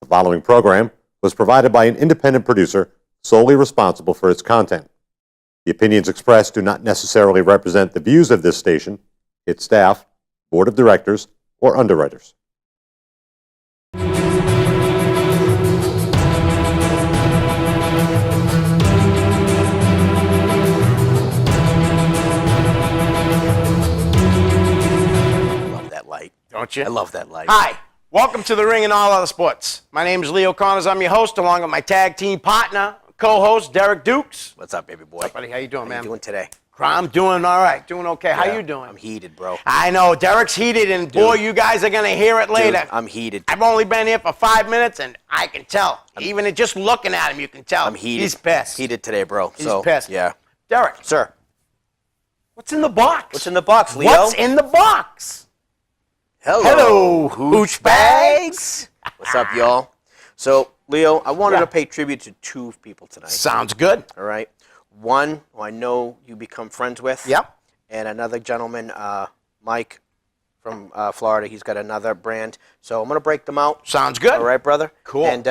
The following program was provided by an independent producer solely responsible for its content. The opinions expressed do not necessarily represent the views of this station, its staff, board of directors, or underwriters. Love that light. Don't you? I love that light. Hi, welcome to The Ring and All Other Sports. My name is Leo Connors. I'm your host, along with my tag team partner, co-host, Derek Dukes. What's up, baby boy? What's up, buddy? How you doing, man? How you doing today? I'm doing all right. Doing okay. How Yeah, you doing? I'm heated, bro. I know. Derek's heated, and boy, you guys are going to hear it later. Dude, I'm heated. I've only been here for 5 minutes, and I can tell. Even just looking at him, you can tell. I'm heated. He's pissed. Heated today, bro. He's pissed. Yeah. Derek, Sir, what's in the box? what's in the box, Leo? What's in the box? Hello, hooch bags. What's up, y'all? So, Leo, I wanted to pay tribute to two people tonight. Sounds good. All right. One who I know you become friends with. Yep. And another gentleman, Mike from Florida. He's got another brand. So I'm going to break them out. Sounds good. All right, brother? Cool. And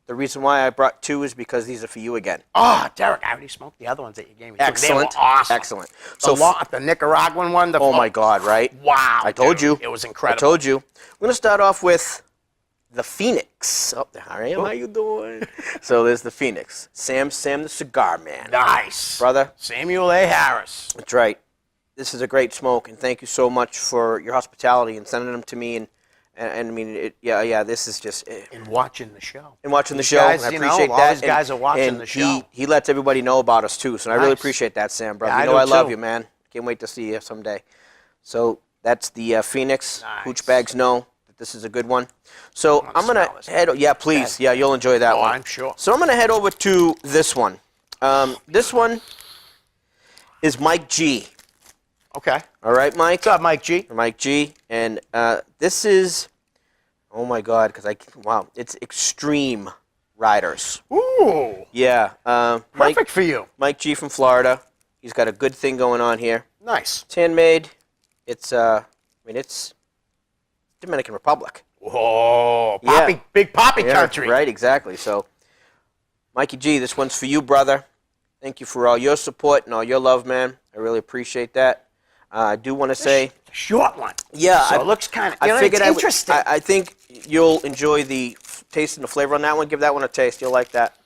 the reason why I brought two is because these are for you again. Oh, Derek, I already smoked the other ones that you gave me. Excellent. They were awesome. Excellent. So the Nicaraguan one. Oh my God! Right? Wow. I told you. It was incredible. I told you. I'm gonna start off with the Phoenix. Oh, how are you? How you doing? So there's the Phoenix. Sam the cigar man. Nice. Brother. Samuel A. Harris. That's right. This is a great smoke, and thank you so much for your hospitality and sending them to me. And I mean, this is just. And watching the show. And watching the These show, guys, and I you know, appreciate all that. these guys are watching and the show. He lets everybody know about us too, so I really Nice. appreciate that, Sam, brother. Yeah, you know I do I love too. you, man. Can't wait to see you someday. So that's the Phoenix. Nice. Hooch bags know that this is a good one. So I'm I'm gonna gonna smell this. head. Yeah, please. Yeah, you'll enjoy that Oh, one. I'm sure. So I'm gonna head over to this one. This one is Mike G. Okay. All right, Mike. What's up, Mike G? Mike G. And this is, oh my God, wow, it's Extreme Riders. Ooh. Yeah. Perfect for you. Mike G from Florida. He's got a good thing going on here. Nice. It's handmade. It's it's Dominican Republic. Whoa. Yeah. Poppy, big poppy country. Right, exactly. So, Mikey G, this one's for you, brother. Thank you for all your support and all your love, man. I really appreciate that. I do want to say, Short one. yeah, So it looks kind of. I figured it's interesting. I think you'll enjoy the taste and the flavor on that one. Give that one a taste. You'll like that.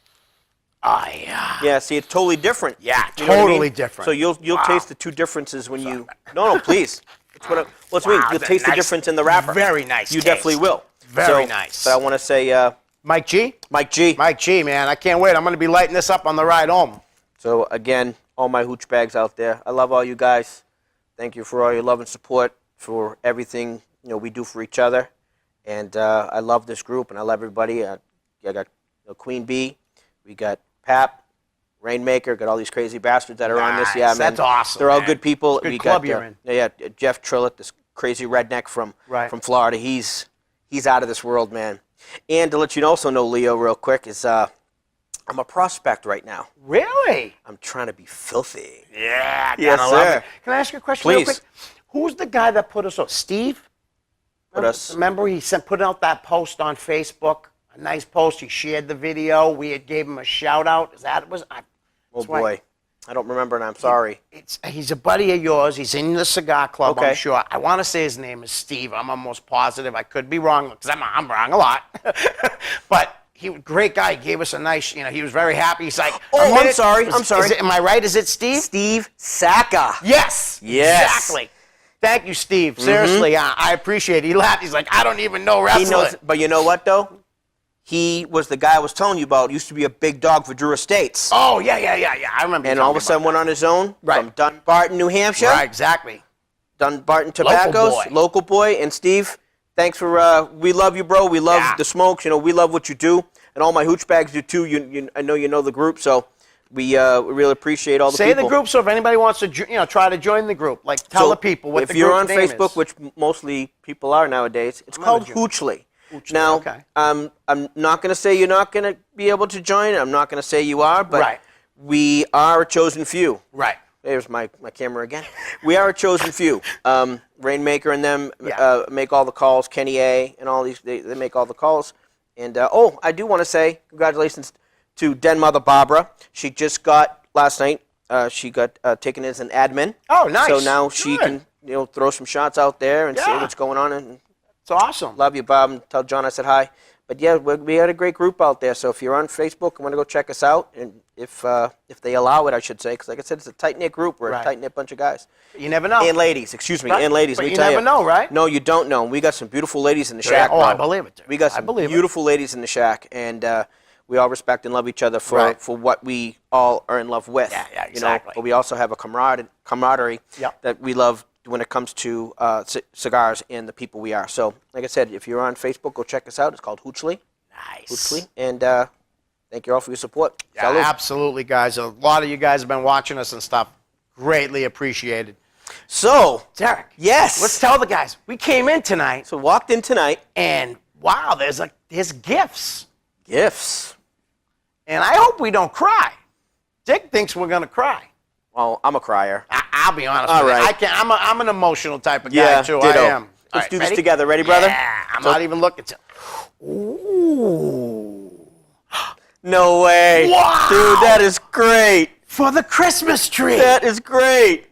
Oh yeah. Yeah, see, it's totally different. Yeah, You know what I mean? totally different. So you'll Wow. taste the two differences when you. No, please. It's what I mean. Wow, You'll that's taste the nice. difference in the wrapper. Very nice You taste. definitely will. Very So, nice. But I want to say, Mike G. Mike G. Mike G, man, I can't wait. I'm going to be lighting this up on the ride home. So again, all my hooch bags out there. I love all you guys. Thank you for all your love and support for everything we do for each other. And I love this group, and I love everybody. I got Queen Bee, we got Pap, Rainmaker, got all these crazy bastards that are on this. Nice. Yeah, man. That's awesome, They're all man. good people. Good we club got you're in. Yeah, Jeff Trillett, this crazy redneck from Florida. He's out of this world, man. And to let you also know, Leo, real quick, is I'm a prospect right now. Really? I'm trying to be filthy. Yeah. Yes, gotta love sir. it. Can I ask you a question real Please. quick? Who's the guy that put us on? Steve? Remember he put out that post on Facebook? A nice post. He shared the video. We had gave him a shout out. Is that was? Oh boy, I don't remember, and I'm sorry. He's a buddy of yours. He's in the cigar club, Okay. I'm sure. I want to say his name is Steve. I'm almost positive. I could be wrong because I'm wrong a lot. But he was a great guy. He gave us a nice, he was very happy. He's like, Oh, I'm sorry. I'm sorry. Am I right? Is it Steve? Steve Sacca. Yes. Yes. Exactly. Thank you, Steve. Seriously, I appreciate it. He laughed. He's like, I don't even know wrestling. He knows, but you know what though? He was the guy I was telling you about. Used to be a big dog for Drew Estates. Oh, yeah. I remember. And all of a sudden went on his own from Dunbarton, New Hampshire. Right, exactly. Dunbarton Tobaccos, local boy. And Steve, thanks for. We love you, bro. We love the smokes. We love what you do, and all my hooch bags do too. I know you know the group, so we really appreciate all the people. Say the group, so if anybody wants to, try to join the group, like tell the people what the group name is. If you're on Facebook, which mostly people are nowadays, it's called Hoochly. Now, okay. I'm not going to say you're not going to be able to join. I'm not going to say you are, but we are a chosen few. Right. There's my camera again. We are a chosen few. Rainmaker and them make all the calls. Kenny A and all these, they make all the calls. And I do want to say congratulations to Den Mother Barbara. She just got last night. She got taken as an admin. Oh, nice. So now she Good. can throw some shots out there and see Yeah. what's going on. And It's awesome. love you, Bob, and tell John I said hi. But yeah, we had a great group out there. So if you're on Facebook and want to go check us out, and if they allow it, I should say, because like I said, it's a tight knit group. We're Right. a tight knit bunch of guys. You never know. And ladies, excuse me, Right. and ladies. But Let me you tell never know, right? No, you don't know. We got some beautiful ladies in the shack. Oh, I bro. believe it, dude. We got I some believe it. beautiful ladies in the shack, and we all respect and love each other for Right. what we all are in love with. Yeah, exactly. But we also have a camaraderie Yep. that we love when it comes to cigars and the people we are. So, like I said, if you're on Facebook, go check us out. It's called Hoochly. Nice. And thank you all for your support. Yeah, Salud. absolutely, guys. A lot of you guys have been watching us and stuff. Greatly appreciated. So, Derek. yes. Let's tell the guys. We came in tonight, So, walked in tonight. and wow, there's gifts. Gifts. And I hope we don't cry. Dick thinks we're gonna cry. Well, I'm a crier. I'll be honest All with you. right. I can't. I'm an emotional type of guy Yeah, too. ditto. I am. All Let's right, do ready? this together. Ready, brother? Yeah. I'm So- not even looking to. Ooh. No way. Wow. Dude, that is great. For the Christmas tree. That is great.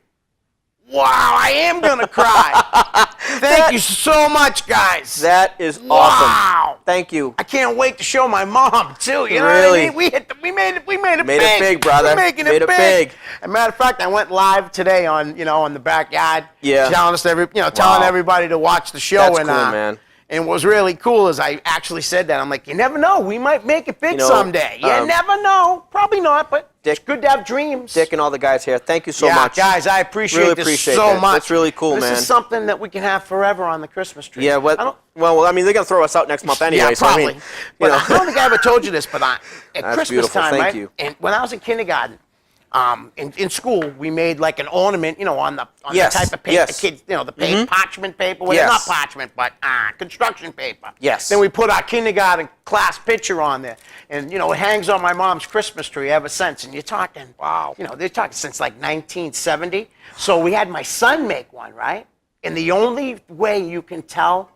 Wow, I am gonna cry. Thank you so much, guys. That is awesome. Wow. Thank you. I can't wait to show my mom too. You know Really? what I mean? We made it. Made it big, brother. We're making Made it it big. big. As a matter of fact, I went live today on the backyard. Yeah. Telling us telling Wow. everybody to watch the show. That's and cool, man. And what was really cool is I actually said that. I'm like, you never know. We might make it big You know, someday. You never know. Probably not, but it's good to have dreams. Dick and all the guys here, thank you so much. Guys, I appreciate Really this appreciate so that. much. That's really cool, this man. This is something that we can have forever on the Christmas tree. Yeah, I well, I mean, they're going to throw us out next month anyway. Yeah, so, I probably. mean, But you know. I don't think I ever told you this, but at That's Christmas beautiful. time, Thank right? you. And when I was in kindergarten, in school, we made like an ornament, on the Yes, type of paper, yes. the kids, the paper, parchment paper, well, Yes. not parchment, but construction paper. Yes. Then we put our kindergarten class picture on there, and it hangs on my mom's Christmas tree ever since. And you're talking, Wow. they're talking since like 1970. So we had my son make one, right? And the only way you can tell,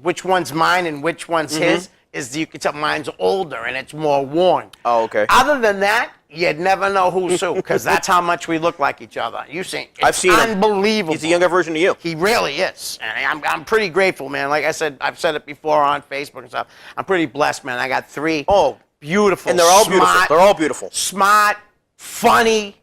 which one's mine and which one's his, is you can tell mine's older and it's more worn. Oh, okay. Other than that, you'd never know who's who, because that's how much we look like each other. I've seen him. Unbelievable. He's a younger version of you. He really is. And I'm pretty grateful, man. Like I said, I've said it before on Facebook and stuff. I'm pretty blessed, man. I got 3 beautiful, And they're all beautiful. smart, They're all beautiful. smart, funny,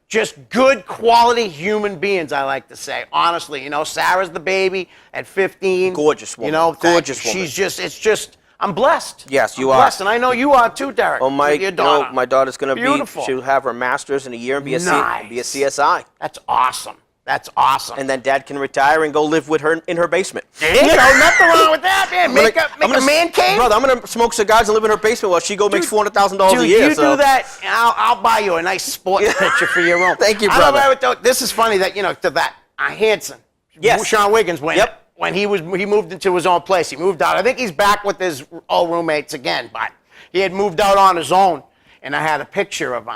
just good quality human beings, I like to say. Honestly, Sarah's the baby at 15. Gorgeous woman. Gorgeous woman. It's just, I'm blessed. Yes, you I'm are. blessed, and I know you are too, Derek. Oh, with your daughter. my daughter's going to Beautiful. she'll have her master's in a year and be a Nice. CSI. That's awesome. That's awesome. And then Dad can retire and go live with her in her basement. there you go. Nothing wrong with that, man. Make a man cave. Brother, I'm going to smoke cigars and live in her basement while she makes $400,000 a Dude, year. you do that, and I'll buy you a nice sports picture for your room. Thank you, I don't brother. know, this is funny that, to that, Hanson. Yes. Sean Wiggins, when Yep. he moved into his own place, he moved out. I think he's back with his old roommates again, but he had moved out on his own, and I had a picture of,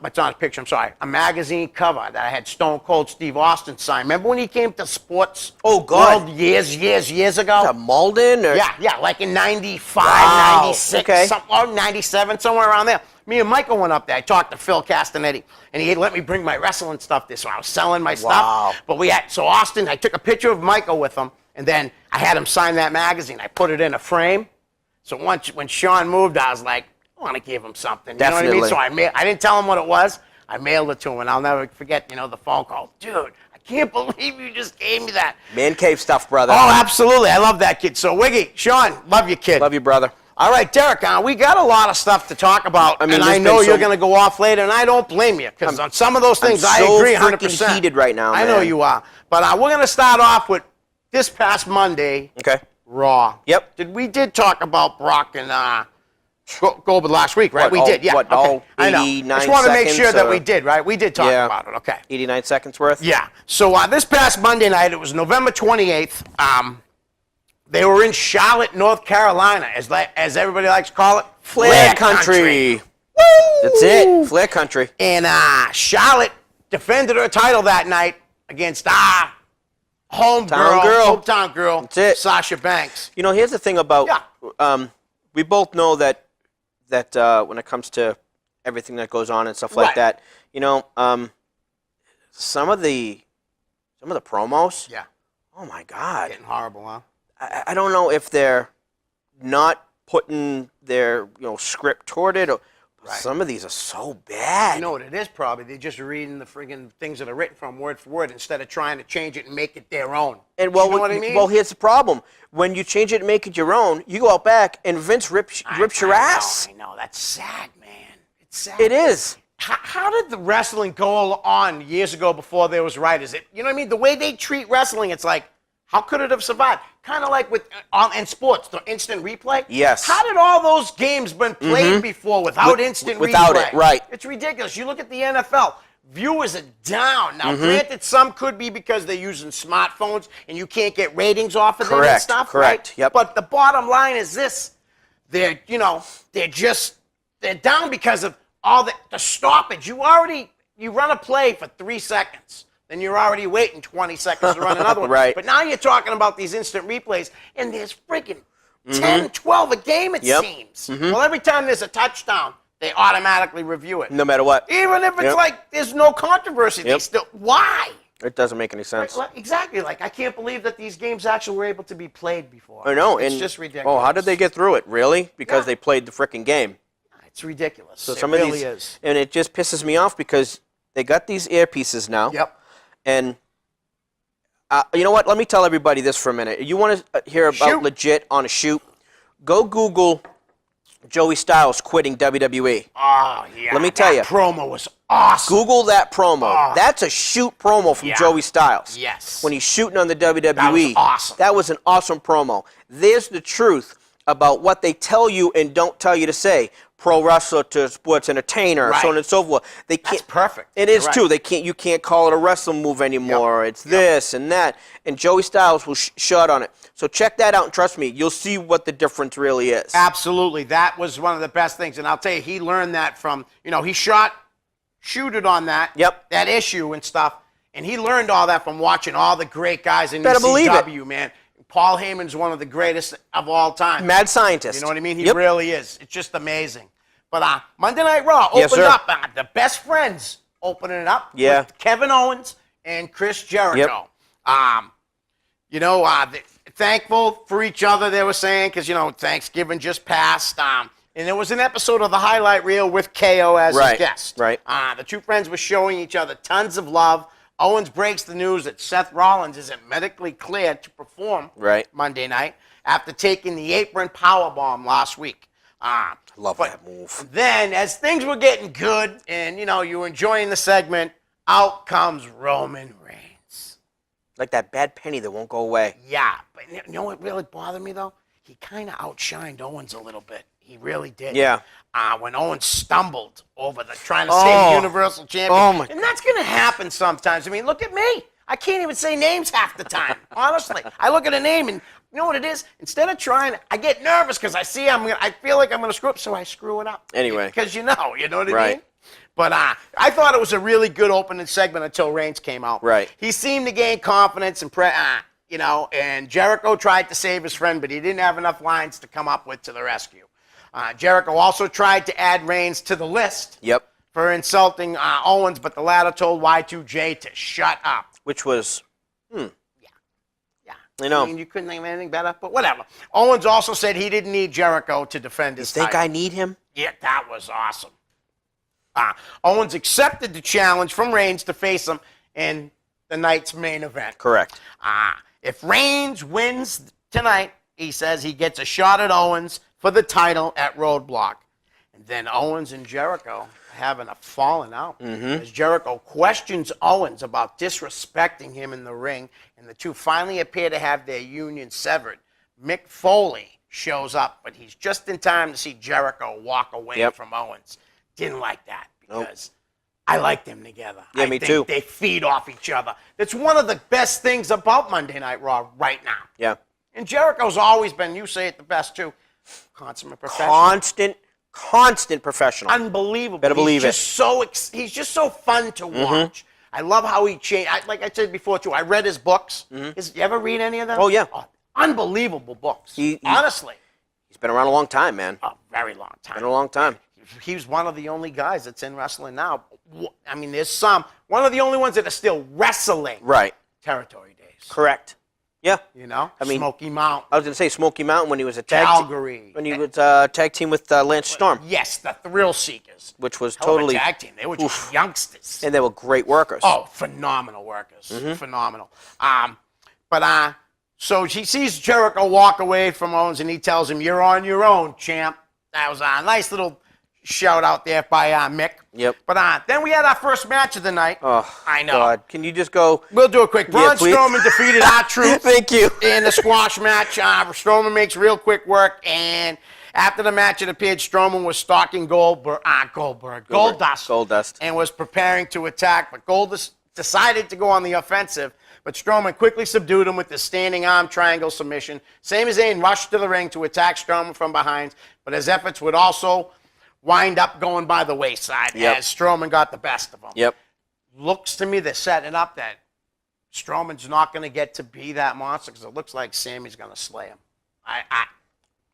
it's not a picture, I'm sorry, a magazine cover that I had Stone Cold Steve Austin sign. Remember when he came to Sports Oh, God. World years ago? A Malden? Or? Yeah, like in 95, Wow, 96, okay. or 97, somewhere around there. Me and Michael went up there. I talked to Phil Castanetti, and he let me bring my wrestling stuff there, so I was selling my Wow. stuff. But so Austin, I took a picture of Michael with him, and then I had him sign that magazine. I put it in a frame. So when Sean moved, I was like, I want to give him something. You know what I mean? Definitely. So I didn't tell him what it was. I mailed it to him, and I'll never forget, the phone call. Dude, I can't believe you just gave me that. Man cave stuff, brother. Oh, absolutely. I love that kid. So, Wiggy, Sean, love you, kid. Love you, brother. All right, Derek, we got a lot of stuff to talk about, I mean, and there's I know been you're going to go off later, and I don't blame you, because on some of those things, I so agree freaking 100%. heated right now, I know man. you are. But we're going to start off with this past Monday, Okay. Raw. Yep. We did talk about Brock and Goldberg last week, right? What, we did, yeah. what, okay. all I know. 89 Just want to make seconds, sure that or- we did, right? We did talk Yeah. about it, okay. 89 seconds worth? Yeah. So this past Monday night, it was November 28th. They were in Charlotte, North Carolina, as everybody likes to call it, Flair country. Woo! That's it. Flair country. And Charlotte defended her title that night against Hometown girl. That's it. Sasha Banks. You know, here's the thing about we both know that when it comes to everything that goes on and stuff like Right. that, you know, some of the promos. Yeah. Oh my God. Getting horrible, huh? I don't know if they're not putting their script toward it. Or, Right. Some of these are so bad. You know what it is probably? They're just reading the friggin' things that are written from word for word instead of trying to change it and make it their own. And you know what I mean? Well, here's the problem: when you change it and make it your own, you go out back and Vince rips your ass. I know. That's sad, man. It's sad. It is. How did the wrestling go on years ago before there was writers? You know what I mean? The way they treat wrestling, it's like, how could it have survived? Kind of like with in sports, the instant replay. Yes. How did all those games been played before without instant without replay? it, right. It's ridiculous. You look at the NFL. Viewers are down. Now, granted, some could be because they're using smartphones and you can't get ratings off of them and Correct, stuff, correct, right? yep. But the bottom line is this. They're down because of all the stoppage. You run a play for 3 seconds. Then you're already waiting 20 seconds to run another one. Right. But now you're talking about these instant replays, and there's freaking 10, 12 a game, it seems. Well, every time there's a touchdown, they automatically review it. No matter what. Even if it's like there's no controversy, they still. Why? It doesn't make any sense. Exactly. Like, I can't believe that these games actually were able to be played before. I know. It's and, just ridiculous. Oh, how did they get through it? Really? Because Yeah. they played the freaking game. It's ridiculous. So it some really of these, is. and it just pisses me off because they got these earpieces now. Yep. And you know what? Let me tell everybody this for a minute. You want to hear about Shoot. legit on a shoot? Go Google Joey Styles quitting WWE. Oh, yeah. Let me tell you. That promo was awesome. Google that promo. That's a shoot promo from Yeah. Joey Styles. Yes. When he's shooting on the WWE. That was awesome. That was an awesome promo. There's the truth about what they tell you and don't tell you to say. Pro wrestler to sports entertainer, Right. so on and so forth. They can't. That's perfect. It is You're right. too. They can't. You can't call it a wrestling move anymore. It's this and that. And Joey Styles was shot on it. So check that out and trust me, you'll see what the difference really is. Absolutely. That was one of the best things. And I'll tell you, he learned that from, he shooted on that, Yep. that issue and stuff. And he learned all that from watching all the great guys in Better believe it. ECW, man. Paul Heyman's one of the greatest of all time. Mad scientist. You know what I mean? He Yep. really is. It's just amazing. But Monday Night Raw Yes, opened sir. up. The best friends opening it up. Yeah. With Kevin Owens and Chris Jericho. Thankful for each other, they were saying, because, Thanksgiving just passed. And there was an episode of the highlight reel with KO as Right, his guest. right. The two friends were showing each other tons of love. Owens breaks the news that Seth Rollins isn't medically cleared to perform Right. Monday night after taking the apron powerbomb last week. Love that move. Then, as things were getting good and, you were enjoying the segment, out comes Roman Reigns. Like that bad penny that won't go away. Yeah, but you know what really bothered me, though? He kind of outshined Owens a little bit. He really did. Yeah. When Owens stumbled over trying to Oh. save Universal Champion. Oh, my and that's going to happen sometimes. I mean, look at me. I can't even say names half the time, honestly. I look at a name and you know what it is? Instead of trying, I get nervous because I feel like I'm going to screw up, so I screw it up. Anyway. Because you know what I Right. mean? But I thought it was a really good opening segment until Reigns came out. Right. He seemed to gain confidence and and Jericho tried to save his friend, but he didn't have enough lines to come up with to the rescue. Jericho also tried to add Reigns to the list Yep. for insulting Owens, but the latter told Y2J to shut up. Which was, Yeah. You know. I mean, you couldn't think of anything better, but whatever. Owens also said he didn't need Jericho to defend his think title. I need him? Yeah, that was awesome. Owens accepted the challenge from Reigns to face him in the night's main event. Correct. If Reigns wins tonight, he says he gets a shot at Owens for the title at Roadblock. And then Owens and Jericho having a falling out. As Jericho questions Owens about disrespecting him in the ring, and the two finally appear to have their union severed. Mick Foley shows up, but he's just in time to see Jericho walk away from Owens. Didn't like that because I like them together. Yeah, I me think too. They feed off each other. That's one of the best things about Monday Night Raw right now. Yeah. And Jericho's always been, you say it the best too, consummate professional. Constant professional. Unbelievable. Better believe he's just so fun to watch. I love how he changed. Like I said before, too, I read his books. You ever read any of them? Oh, yeah. Unbelievable books. Honestly. He's been around a long time, man. A very long time. Been a long time. He was one of the only guys that's in wrestling now. I mean, there's one of the only ones that are still wrestling. Right. Territory days. Correct. Yeah. You know? I mean, Smoky Mountain. I was going to say Smoky Mountain when he was a tag Calgary. when he was tag team with Lance Storm. Yes, the Thrill Seekers. Which was Hell of a totally tag team. They were just youngsters. And they were great workers. Oh, phenomenal workers. Phenomenal. So he sees Jericho walk away from Owens, and he tells him, "You're on your own, champ." That was a nice little shout out there by Mick. Yep. But then we had our first match of the night. Oh, I know. God. Can you just go? We'll do it quick. Braun please. Strowman defeated R-Truth. Thank you. In the squash match. Strowman makes real quick work, and after the match, it appeared Strowman was stalking Goldust, and was preparing to attack, but Goldust decided to go on the offensive. But Strowman quickly subdued him with the standing arm triangle submission. Sami Zayn rushed to the ring to attack Strowman from behind, but his efforts would also wind up going by the wayside as Strowman got the best of him. Yep. Looks to me they're setting up that Strowman's not going to get to be that monster because it looks like Sammy's going to slay him.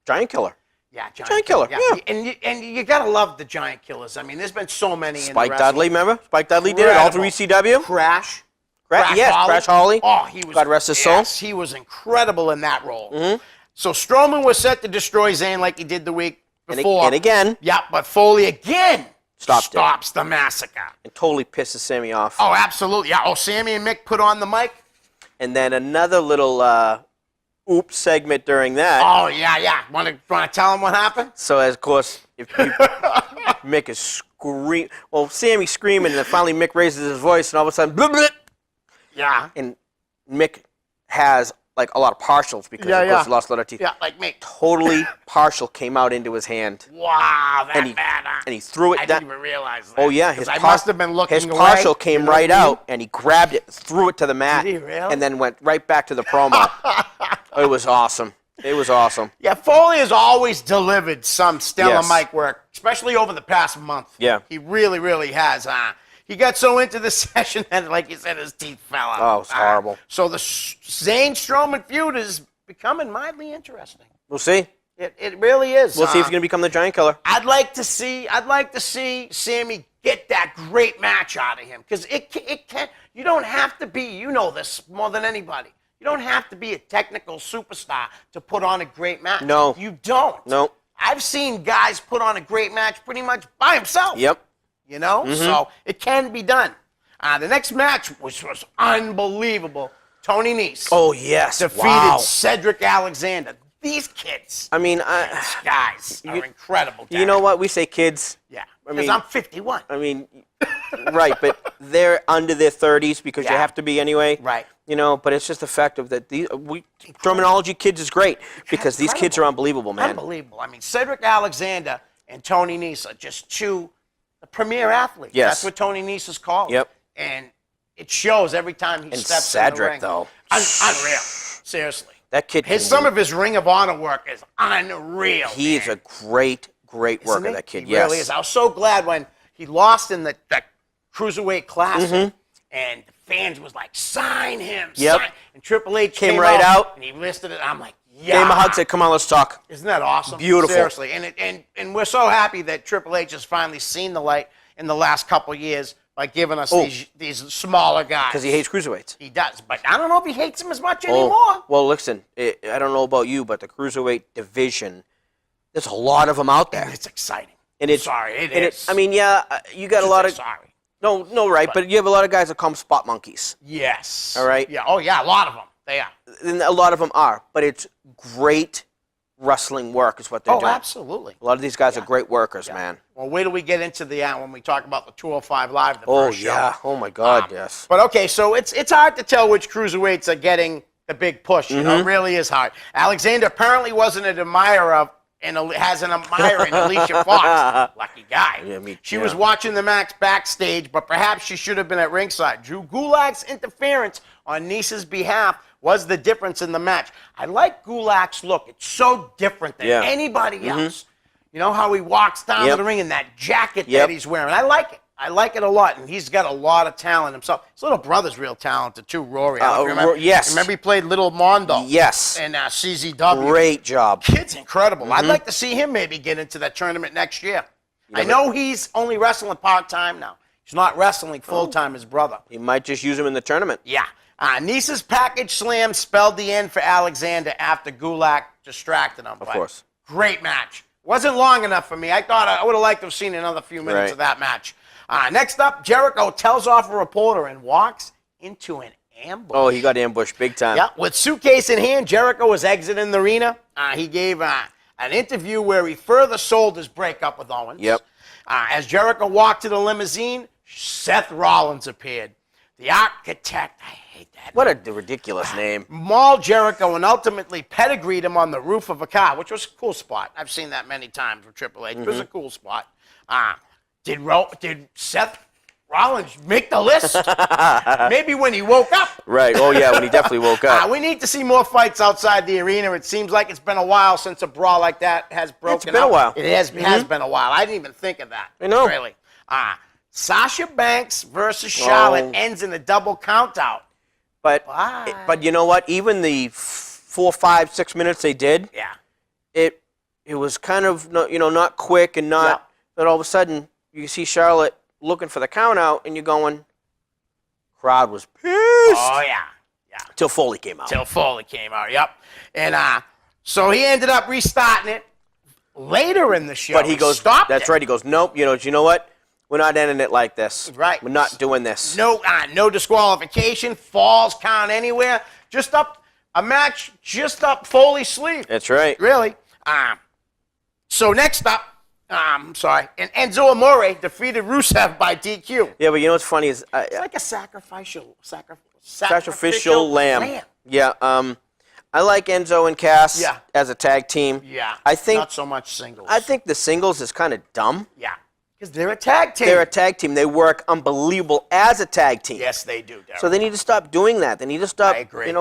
Giant Killer. Yeah, Giant Killer. Yeah. And you got to love the Giant Killers. I mean, there's been so many in the Spike wrestling. Dudley, remember? Spike Dudley did it all through ECW. Crash Crash Holly. Oh, he was. God rest his soul. Yes, he was incredible in that role. So Strowman was set to destroy Zayn like he did the week before. And again. Yeah, but Foley again stops the massacre. And totally pisses Sammy off. Oh, absolutely. Yeah. Oh, Sammy and Mick put on the mic. And then another little oops segment during that. Oh, yeah. Want to tell him what happened? So, of course, Mick is screaming. Well, Sammy's screaming, and then finally Mick raises his voice, and all of a sudden, blah, blah. Yeah. And Mick has, like, a lot of partials because, of course, he lost a lot of teeth. Yeah, like me. Totally partial came out into his hand. Wow, and he, bad, huh? And he threw it down. I didn't even realize that. Oh, yeah. I must have been looking his away. partial came right out, and he grabbed it, threw it to the mat, Did he really? and then went right back to the promo. It was awesome. It was awesome. Yeah, Foley has always delivered some stellar Yes. mic work, especially over the past month. Yeah. He really, really has. He got so into the session that, like you said, his teeth fell out. Oh, it's horrible. So the Zayn-Strowman feud is becoming mildly interesting. We'll see. It really is. We'll see if he's going to become the Giant Killer. I'd like to see Sammy get that great match out of him because it can. You don't have to be. You know this more than anybody. You don't have to be a technical superstar to put on a great match. No. You don't. No. I've seen guys put on a great match pretty much by himself. Yep. You know? So it can be done. The next match, which was unbelievable, Tony Nese. Oh, yes. Defeated Cedric Alexander. These kids. I mean, these guys are incredible. You know what? We say kids. Yeah. I Because mean, I'm 51. I mean, right, but they're under their 30s because you have to be anyway. Right. You know, but it's just the fact of that terminology kids is great because these kids are unbelievable, man. Unbelievable. I mean, Cedric Alexander and Tony Nese are just two premier athletes. Yes. That's what Tony Nese is called. Yep. And it shows every time he steps Cedric, in the ring. though. Unreal. Seriously. That kid. Some of his Ring of Honor work is unreal. He is a great worker, that kid. He really is. I was so glad when he lost in the Cruiserweight Classic, and the fans was like, sign him, sign. And Triple H came right out, and he listed it. I'm like, yeah. Gave him a hug, said, come on, let's talk. Isn't that awesome? Beautiful. Seriously. And we're so happy that Triple H has finally seen the light in the last couple years by giving us these smaller guys. Because he hates cruiserweights. He does. But I don't know if he hates them as much anymore. Well, listen, I don't know about you, but the cruiserweight division, there's a lot of them out there. And it's exciting. And it's, sorry, it is. I mean, yeah, you got a lot of... Sorry. No, right, but you have a lot of guys that call them spot monkeys. Yes. All right? Yeah. Oh, yeah, a lot of them. They are. And a lot of them are, but it's great wrestling work is what they're doing. Oh, absolutely. A lot of these guys are great workers, man. Well, wait till we get into the when we talk about the 205 Live, the Oh, first show. yeah. Oh, my God, yes. But, okay, so it's hard to tell which cruiserweights are getting the big push. You know, it really is hard. Alexander apparently wasn't an admirer of and has an admirer in Alicia Fox. Lucky guy. Yeah, she was watching the match backstage, but perhaps she should have been at ringside. Drew Gulak's interference on Nese's behalf was the difference in the match. I like Gulak's look. It's so different than anybody else. You know how he walks down to the ring in that jacket that he's wearing. I like it. I like it a lot, and he's got a lot of talent himself. His little brother's real talented too, Rory. I don't know if you remember. Yes. Remember he played Little Mondo. Yes. In CZW. Great job. Kid's incredible. I'd like to see him maybe get into that tournament next year. I know he's only wrestling part-time now. He's not wrestling full-time, his brother. He might just use him in the tournament. Yeah. Nice's package slam spelled the end for Alexander after Gulak distracted him. Of course. Great match. Wasn't long enough for me. I thought I would have liked to have seen another few minutes of that match. Next up, Jericho tells off a reporter and walks into an ambush. Oh, he got ambushed big time. Yeah, with suitcase in hand, Jericho was exiting the arena. He gave an interview where he further sold his breakup with Owens. Yep. As Jericho walked to the limousine, Seth Rollins appeared. The Architect, I hate that. What a ridiculous name. Mauled Jericho and ultimately pedigreed him on the roof of a car, which was a cool spot. I've seen that many times with Triple H. It was a cool spot. Did Seth Rollins make the list? Maybe when he woke up. Right. Oh, yeah, when he definitely woke up. We need to see more fights outside the arena. It seems like it's been a while since a brawl like that has broken It's been a while. It has been a while. I didn't even think of that. I know. Really. Sasha Banks versus Charlotte ends in a double countout. But you know what? Even the 4, 5, 6 minutes they did, it was kind of not quick and not. But all of a sudden you see Charlotte looking for the count out, and you're going. Crowd was pissed. Oh yeah. Till Foley came out. Yep. And so he ended up restarting it later in the show. But he goes, stopped that's it. right. He goes, nope. You know what? We're not ending it like this. Right. We're not doing this. No disqualification, falls count anywhere. Just up a match, just up Foley's sleeve. That's right. Really. So next up, and Enzo Amore defeated Rusev by DQ. Yeah, but you know what's funny is It's like a sacrificial lamb. Yeah. I like Enzo and Cass as a tag team. Yeah. I think not so much singles. I think the singles is kind of dumb. Yeah. Because they're a tag team. They're a tag team. They work unbelievable as a tag team. Yes, they do, Derek. So they need to stop doing that. They need to stop. I agree.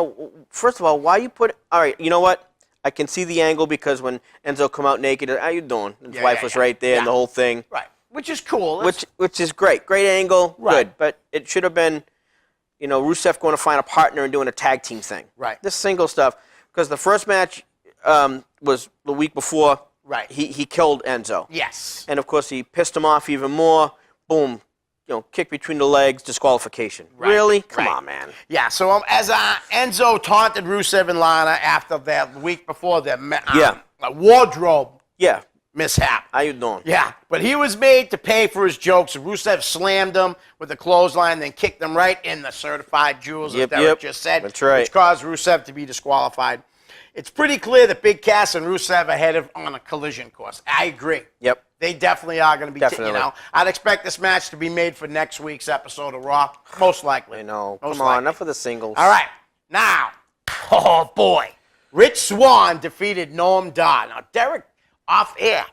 First of all, why you put? All right, you know what? I can see the angle because when Enzo come out naked, how you doing? His wife was right there and the whole thing. Right. Which is cool. Which is great. Great angle. Right. Good. But it should have been, Rusev going to find a partner and doing a tag team thing. Right. This single stuff. Because the first match was the week before. Right. He killed Enzo. Yes. And of course he pissed him off even more. Boom. Kick between the legs, disqualification. Right. Really? Come on, man. Yeah, so as Enzo taunted Rusev and Lana after that week before the wardrobe mishap. How you doing? Yeah, but he was made to pay for his jokes. Rusev slammed him with a clothesline, then kicked him right in the certified jewels, as Derek just said. That's right. Which caused Rusev to be disqualified. It's pretty clear that Big Cass and Rusev are headed on a collision course. I agree. Yep. They definitely are going to be, Definitely. I'd expect this match to be made for next week's episode of Raw. Most likely. I know. Most Come on, likely. enough of the singles. All right. Now, oh boy. Rich Swann defeated Noam Dar. Now, Derek, off air,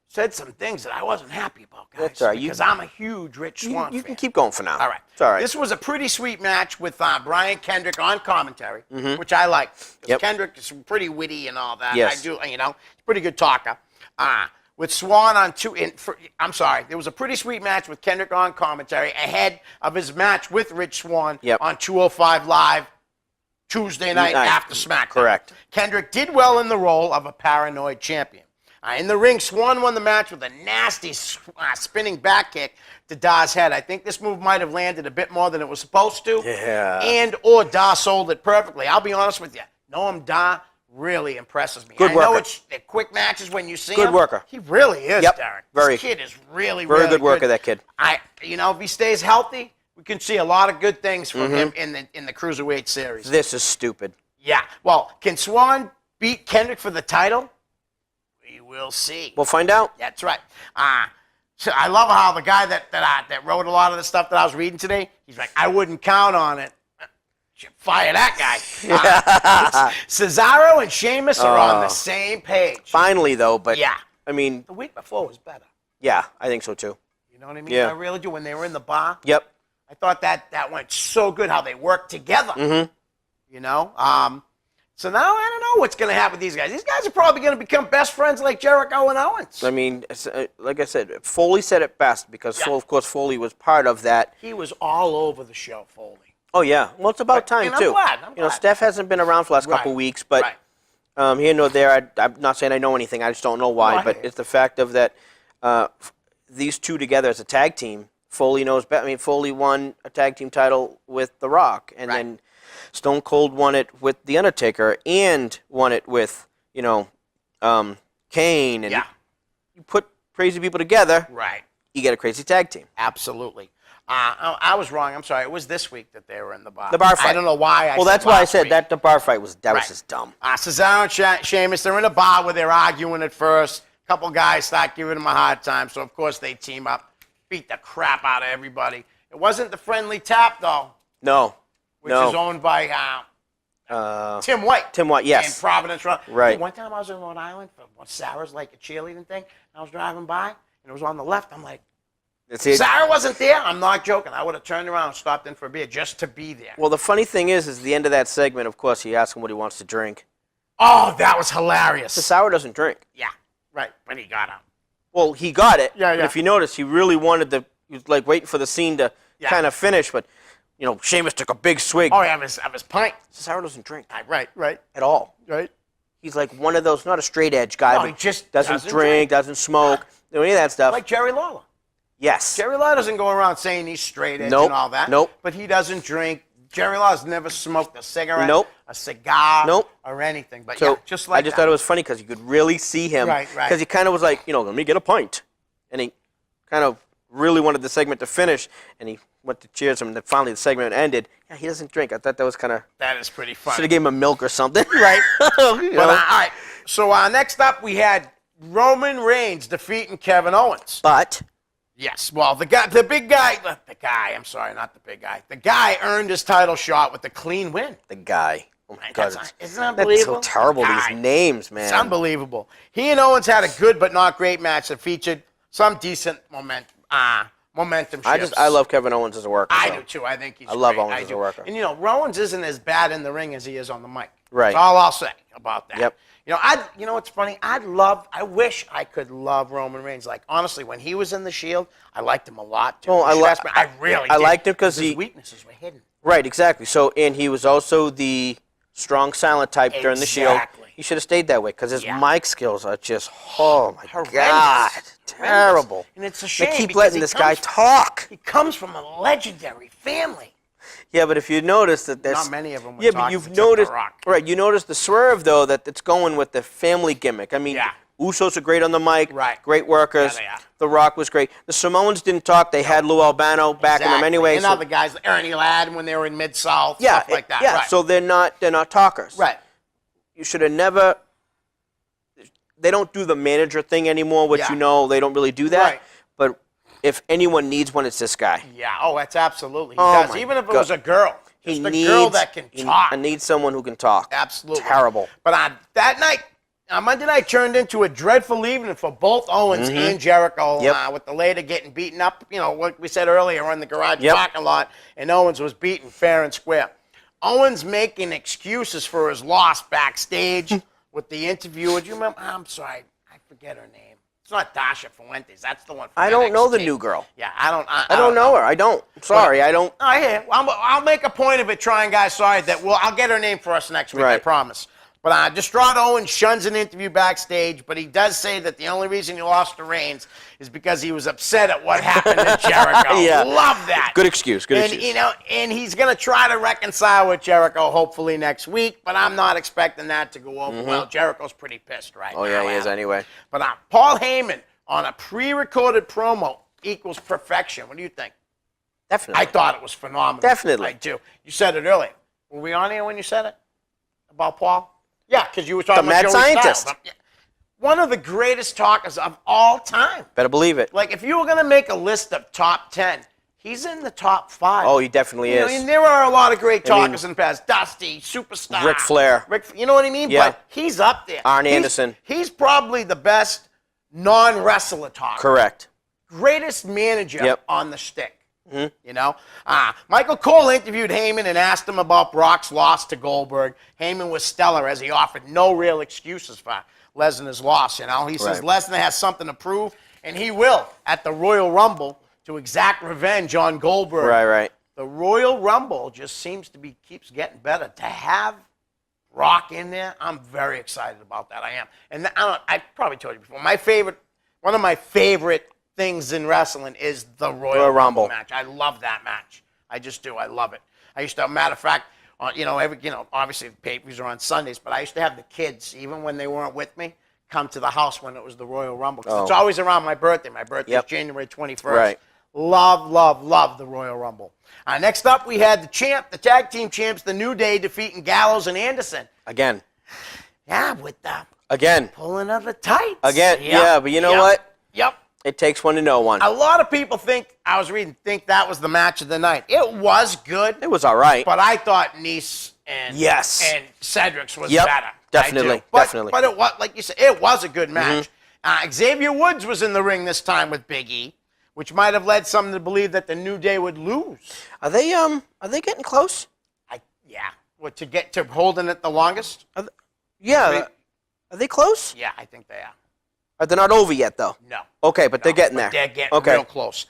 said some things that I wasn't happy about, guys. That's all right. Because I'm a huge Rich Swann fan. You can keep going for now. All right. It's all right. This was a pretty sweet match with Brian Kendrick on commentary, which I like. Yep. Kendrick is pretty witty and all that. Yes. I do, he's a pretty good talker. With Swan on there was a pretty sweet match with Kendrick on commentary ahead of his match with Rich Swann on 205 Live Tuesday night after SmackDown. Correct. Kendrick did well in the role of a paranoid champion. In the ring, Swan won the match with a nasty spinning back kick to Dar's head. I think this move might have landed a bit more than it was supposed to. Yeah. Or Dar sold it perfectly. I'll be honest with you. Noam Dar really impresses me. Good I worker. know it's the quick matches when you see him. Good worker. He really is, Yep. Derek. Very. This kid is really Very really good worker, that kid. If he stays healthy, we can see a lot of good things from him in the Cruiserweight series. This is stupid. Yeah. Well, can Swan beat Kendrick for the title? We will see. We'll find out. That's right. So I love how the guy that wrote a lot of the stuff that I was reading today, he's like, I wouldn't count on it. Fire that guy. Cesaro and Sheamus are on the same page. Finally, though, but I mean, the week before was better. Yeah, I think so too. You know what I mean? Yeah. I really do. When they were in the bar, Yep. I thought that went so good how they worked together. You know, So now I don't know what's going to happen with these guys. These guys are probably going to become best friends like Jericho and Owens. I mean, like I said, Foley said it best because, of course, Foley was part of that. He was all over the show, Foley. Oh, yeah. Well, it's about time, and I'm too. glad. Steph hasn't been around for the last couple weeks, but here nor there, I'm not saying I know anything. I just don't know why, but it's the fact of that these two together as a tag team, Foley knows better. I mean, Foley won a tag team title with The Rock, and then Stone Cold won it with The Undertaker and won it with, Kane. And you put crazy people together, you get a crazy tag team. Absolutely. I was wrong. I'm sorry. It was this week that they were in the bar. The bar fight. I don't know why. Well, that's why I said that the bar fight was just dumb. Cesaro and Sheamus, they're in a bar where they're arguing at first. A couple guys start giving them a hard time, so of course they team up, beat the crap out of everybody. It wasn't the friendly tap, though. No. Which is owned by Tim White. Tim White, yes. In Providence. Right. One time I was in Rhode Island for what Sarah's like a cheerleading thing. I was driving by, and it was on the left. I'm like, Sarah wasn't there. I'm not joking. I would have turned around and stopped in for a beer just to be there. Well, the funny thing is the end of that segment, of course, he asked him what he wants to drink. Oh, that was hilarious. Cesaro doesn't drink. Yeah, right. But he got out. Well, he got it. Yeah. But if you notice, he really wanted he was like waiting for the scene to kind of finish, but Sheamus took a big swig. Oh, yeah, of his pint. Cesaro doesn't drink. Right. At all. Right. He's like one of those, not a straight edge guy, No, but he just doesn't drink, doesn't smoke, any of that stuff. Like Jerry Lawler. Yes. Jerry Lawler doesn't go around saying he's straight edge Nope. and all that. Nope. But he doesn't drink. Jerry Lawler's never smoked a cigarette, Nope. a cigar, Nope. or anything. But So just like I just thought it was funny because you could really see him. Right. Because he kind of was like, let me get a pint. And he kind of really wanted the segment to finish, and he went to cheers him, and then finally the segment ended. Yeah, he doesn't drink. I thought that was kind of... That is pretty funny. Should have gave him a milk or something. Right. All right. So next up we had Roman Reigns defeating Kevin Owens. But... Yes. Well, the guy earned his title shot with a clean win. The guy. Oh, my God. Isn't that unbelievable? That's so terrible, these names, man. It's unbelievable. He and Owens had a good but not great match that featured some decent momentum shifts. I love Kevin Owens as a worker. I do, too. I think he's great. I love Owens as a worker. And, Owens isn't as bad in the ring as he is on the mic. Right. That's all I'll say about that. Yep. What's funny? I wish I could love Roman Reigns. Like, honestly, when he was in the Shield, I liked him a lot, too. Oh, I did. liked him because his weaknesses were hidden. Right, exactly. So, and he was also the strong, silent type during the Shield. He should have stayed that way because his mic skills are just, oh, my horrendous. God, terrible. And it's a shame. They keep letting this guy talk. He comes from a legendary family. Yeah, but if you notice that there's... Not many of them were but you've noticed... Right, you noticed the swerve, though, that it's going with the family gimmick. I mean, Usos are great on the mic. Right. Great workers. Yeah, they are. The Rock was great. The Samoans didn't talk. They had Lou Albano backing them anyway. And other guys, Ernie Ladd, when they were in Mid-South, yeah, stuff like that. Yeah, right. so they're not talkers. Right. You should have never... They don't do the manager thing anymore, which they don't really do that. Right. But if anyone needs one, it's this guy. Yeah, that's absolutely. He does. Even if it was a girl. Just a girl that can talk. I need someone who can talk. Absolutely. Terrible. But that night, Monday night turned into a dreadful evening for both Owens and Jericho, with the later getting beaten up, what we said earlier in the garage parking lot, and Owens was beaten fair and square. Owens making excuses for his loss backstage with the interviewer. Do you remember? I'm sorry. I forget her name. It's not Dasha Fuentes. That's the one from I don't NXT. know the new girl. Yeah, I don't know her. I don't. Sorry, I don't. I hear. I'll make a point of it trying, guys. Sorry that I'll get her name for us next week. I promise. But Distraught Owens shuns an interview backstage, but he does say that the only reason he lost to Reigns is because he was upset at what happened to Jericho. Love that. Good excuse. Excuse. And he's going to try to reconcile with Jericho hopefully next week, but I'm not expecting that to go over well. Jericho's pretty pissed right now. Oh, yeah, he is anyway. But Paul Heyman on a pre-recorded promo equals perfection. What do you think? Definitely. I thought it was phenomenal. Definitely. I do. You said it earlier. Were we on here when you said it? About Paul? Yeah, because you were talking about the mad scientist. One of the greatest talkers of all time. Better believe it. Like, if you were going to make a list of top 10, he's in the top 5. Oh, he definitely is. And there are a lot of great talkers in the past. Dusty, Superstar. Ric Flair. You know what I mean? Yeah. But he's up there. Arn Anderson. He's probably the best non-wrestler talker. Correct. Greatest manager on the stick. You know, Michael Cole interviewed Heyman and asked him about Brock's loss to Goldberg. Heyman was stellar as he offered no real excuses for Lesnar's loss. You know, he says Lesnar has something to prove, and he will at the Royal Rumble to exact revenge on Goldberg. Right. The Royal Rumble just seems to keeps getting better. To have Brock in there, I'm very excited about that. I am, and I probably told you before. One of my favorite things in wrestling is the Royal Rumble match. I love that match. I just do. I love it. I used to, matter of fact, obviously the pay-per-views are on Sundays, but I used to have the kids, even when they weren't with me, come to the house when it was the Royal Rumble. Because it's always around my birthday. My birthday is January 21st. Right. Love the Royal Rumble. Next up, we had the tag team champs, the New Day, defeating Gallows and Anderson. Again. Yeah, with the pulling of the tights. Again. Yeah, but you know what? Yep. It takes one to know one. A lot of people think that was the match of the night. It was good. It was all right. But I thought Nice and Cedric's was better. Definitely. But it was, like you said, it was a good match. Xavier Woods was in the ring this time with Big E, which might have led some to believe that the New Day would lose. Are they getting close? What, to get to holding it the longest? Are they close? Yeah, I think they are. They're not over yet, though. No. Okay, but they're getting there. They're getting real close.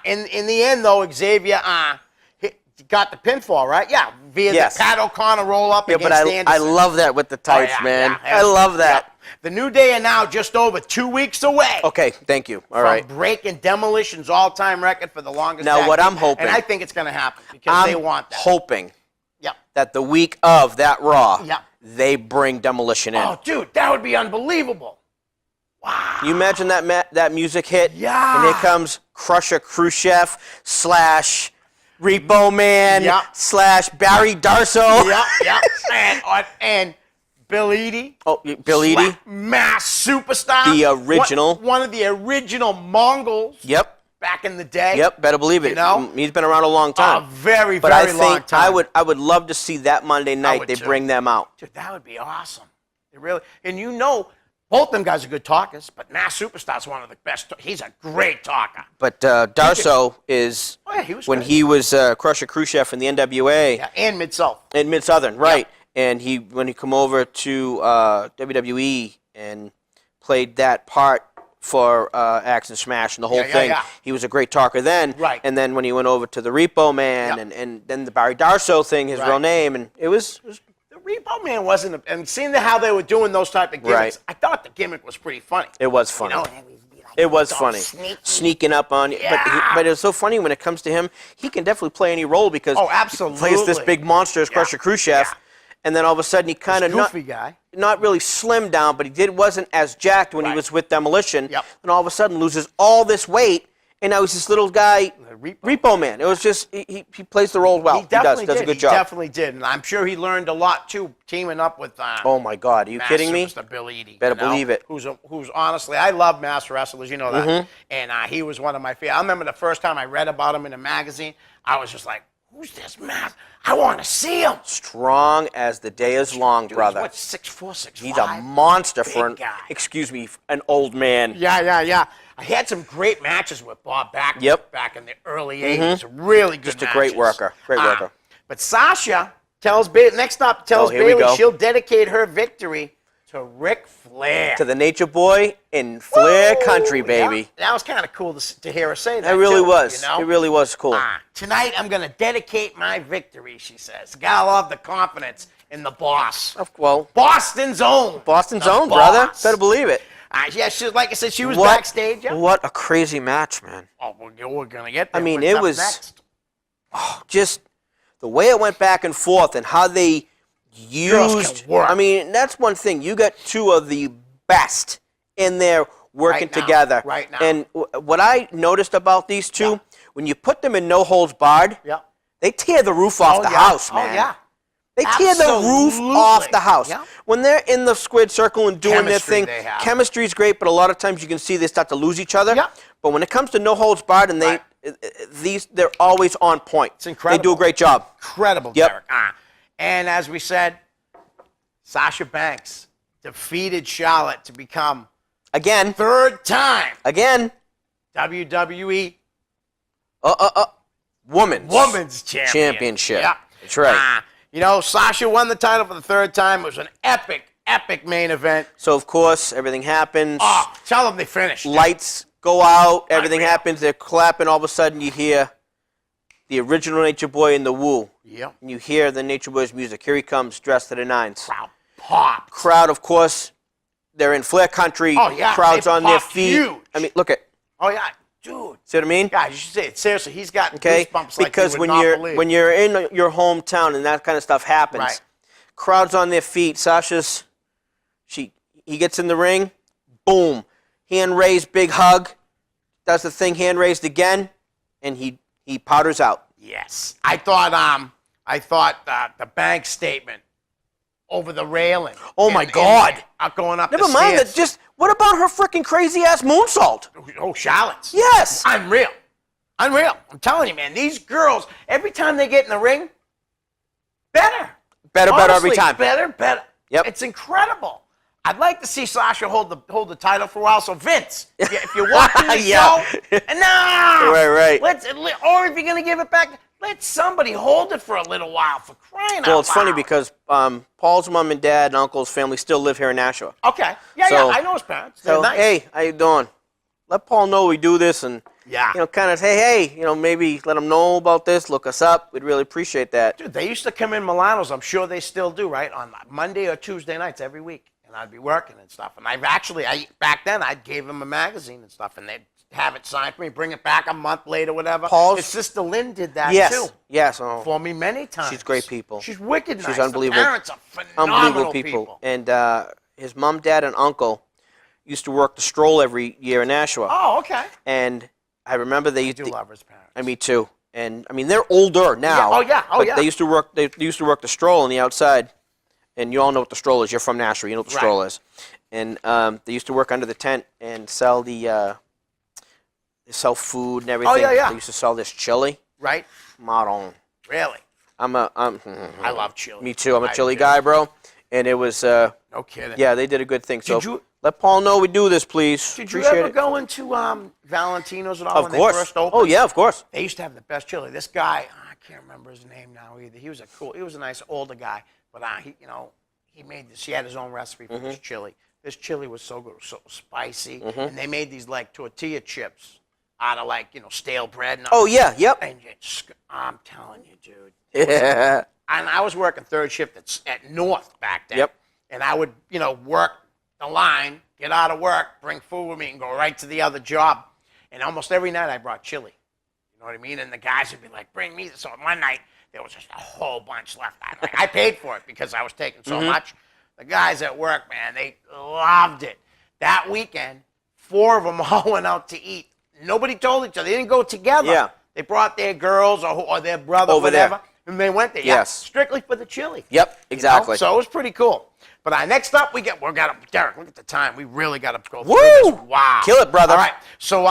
In the end, though, Xavier got the pinfall, right? Yeah, via the Pat O'Connor roll-up against Anderson. I love that with the tights, man. Yeah. I love that. Yeah. The New Day are now just over 2 weeks away. Okay, thank you. All right. From breaking Demolition's all-time record for the longest Now, tag what team. I'm hoping... And I think it's going to happen because they want that. I'm hoping that the week of that Raw, they bring Demolition in. Oh, dude, that would be unbelievable. Wow. Can you imagine that music hit? Yeah. And here comes Crusher Khrushchev / Repo Man / Barry Darso. And Bill Eadie. Oh, Bill Eadie. Mass superstar. The original. One of the original Mongols. Yep. Back in the day. Yep, better believe it. You know? He's been around a long time. Very but long time. I would love to see that Monday night they bring them out. Dude, that would be awesome. It really, and both them guys are good talkers, but Mass Superstar's one of the best. He's a great talker. But Darso is when he was Crusher Khrushchev in the NWA and Mid-South. And Mid-Southern, right. And when he come over to WWE and played that part for Axe and Smash and the whole thing. He was a great talker then. Right. And then when he went over to the Repo Man and then the Barry Darso thing, his real name, and it was the Repo Man wasn't, and seeing how they were doing those type of gimmicks, I thought the gimmick was pretty funny. It was funny. It was funny. Sneaking up on you. But it was so funny when it comes to him, he can definitely play any role because he plays this big monster as Crusher Khrushchev. And then all of a sudden he kind of not really slimmed down, but he wasn't as jacked when he was with Demolition. And all of a sudden loses all this weight, and now he's this little guy, Repo Man. It was just he plays the role well. He does a good job. He definitely did, and I'm sure he learned a lot too, teaming up with. Oh my God, are you kidding me? Bill Eadie, better believe it. Who's honestly, I love mass wrestlers, you know that, and he was one of my favorites. I remember the first time I read about him in a magazine, I was just like, who's this man? I want to see him. Strong as the day is long, brother. What, 6'4", 6'5"? He's a monster for an old man. Yeah. I had some great matches with Bob Backlund back in the early 80s. Really good matches. Just a great worker. But Sasha tells Bayley she'll dedicate her victory to Ric Flair. To the Nature Boy in Flair Country, baby. Yeah. That was kind of cool to hear her say that. It really was. You know? It really was cool. Tonight I'm going to dedicate my victory, she says. Gotta love the confidence in the boss. Well, Boston's own. Brother. Better believe it. Like I said, she was backstage. Yeah. What a crazy match, man. Oh, we're going to get there. I mean, it was just the way it went back and forth and how they used. I mean, that's one thing. You got two of the best in there working together. Right now. And what I noticed about these two, when you put them in no holds barred, they tear the roof off the house, man. Oh, yeah. They tear the roof off the house. Yeah. When they're in the squared circle and doing their thing, chemistry's great, but a lot of times you can see they start to lose each other. Yeah. But when it comes to no holds barred, and they're always on point. It's incredible. They do a great job. Incredible, Derek. And as we said, Sasha Banks defeated Charlotte to become third time WWE women's championship. Yeah, that's right. You know, Sasha won the title for the third time. It was an epic main event. So, of course, everything happens. Oh, tell them they finished. Lights go out. Everything Unreal. happens. They're clapping. All of a sudden, you hear the original Nature Boy in the Woo. Yep. And you hear the Nature Boy's music. Here he comes, dressed to the nines. Crowd popped. Crowd, of course, they're in Flair Country. Oh, yeah. Crowd's They on their popped feet. huge. I mean, look at. Oh, yeah. Dude. See what I mean? Guys, you should say it. Seriously, he's got Okay, goosebumps like because you would when not you're believe. when you're in your hometown and that kind of stuff happens, Right. crowds on their feet. Sasha's, he gets in the ring, boom, hand raised, big hug, does the thing, hand raised again, and he powders out. Yes. I thought the bank statement over the railing. Oh, my God. Going up Never the mind stairs. that. Just what about her freaking crazy ass moonsault? Oh, Charlotte's. Yes. Unreal. Unreal. I'm telling you, man, these girls, every time they get in the ring, better. Better Honestly, every time. Better. Yep. It's incredible. I'd like to see Sasha hold the title for a while. So Vince, if you're watching the Yeah. show, no, Right. Or if you're gonna give it back, let somebody hold it for a little while. For crying out loud. Well, it's funny because Paul's mom and dad and uncle's family still live here in Nashua. Okay. Yeah, So- I know his parents. They're So, nice. hey, how you doing? Let Paul know we do this and, Yeah. kind of say, hey, maybe let him know about this, look us up. We'd really appreciate that. Dude, they used to come in Milanos. I'm sure they still do, right? On Monday or Tuesday nights every week. And I'd be working and stuff. And back then, I gave them a magazine and stuff. And they'd have it signed for me, bring it back a month later, whatever. Paul's- His sister Lynn did that, Yes. too. Yes. Oh, For me many times. She's great people. She's wicked nice. She's unbelievable. The parents are phenomenal unbelievable people. And his mom, dad, and uncle used to work the stroll every year in Nashua. Oh, okay. And I remember they I used do to, love his parents. me too. And I mean, they're older now. Oh, yeah. They used to work. They used to work the stroll on the outside, and you all know what the stroll is. You're from Nashua. You know what the stroll is. And they used to work under the tent and sell they sell food and everything. yeah. They used to sell this chili. Right? Maron. Really? I I love chili. Me too. I'm a I chili do. guy, bro. And it was No kidding. yeah, they did a good thing. So Did you- let Paul know we do this, please. Did you Appreciate ever it. go into Valentino's at all Of when course. they first opened? Oh yeah, of course. They used to have the best chili. This guy, I can't remember his name now either. He was a nice older guy, but he made this. He had his own recipe for this chili. This chili was so good, it was so spicy, and they made these like tortilla chips out of stale bread. And Oh yeah, yep. and I'm telling you, dude. Yeah. And I was working third shift at North back then. Yep. And I would, work the line, get out of work, bring food with me, and go right to the other job. And almost every night I brought chili. You know what I mean? And the guys would be like, bring me. So one night there was just a whole bunch left. I paid for it because I was taking so much. The guys at work, man, they loved it. That weekend, 4 of them all went out to eat. Nobody told each other. They didn't go together. Yeah. They brought their girls or their brother, Over there. whatever, and they went there. Yes. Strictly for the chili. Yep, exactly. So it was pretty cool. But next up, Derek, look at the time. We really got to go through Woo! this. Wow. Kill it, brother. All right. So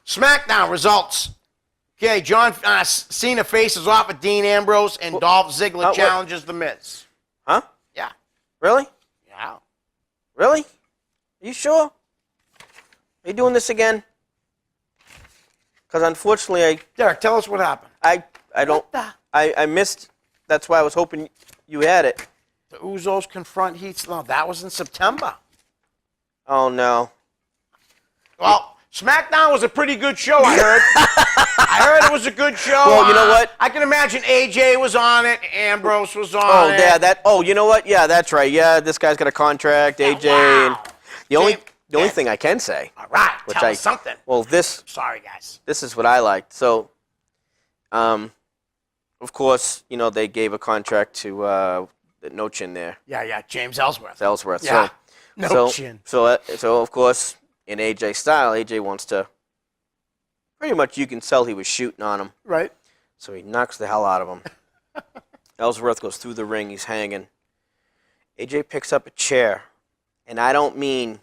SmackDown results. Okay, John Cena faces off with Dean Ambrose, and Dolph Ziggler what? challenges The Miz. Huh? Yeah. Really? Yeah. Really? Are you sure? Are you doing this again? Because unfortunately, Derek, tell us what happened. I don't. I missed. That's why I was hoping you had it. The Usos confront Heath Slater. That was in September. Oh no. Well, SmackDown was a pretty good show, I heard. I heard it was a good show. Well, you know what? I can imagine AJ was on it, Ambrose was on Oh it. yeah, you know what? Yeah, that's right. Yeah, this guy's got a contract, AJ. wow. And the only thing I can say. All right, which tell us something. Well, this Sorry, guys. is what I liked. So, of course, they gave a contract to the No Chin there, Yeah, James Ellsworth. Ellsworth. Yeah. So, No chin. So of course, in AJ style, AJ wants to. Pretty much, you can tell he was shooting on him. Right. So he knocks the hell out of him. Ellsworth goes through the ring. He's hanging. AJ picks up a chair, and I don't mean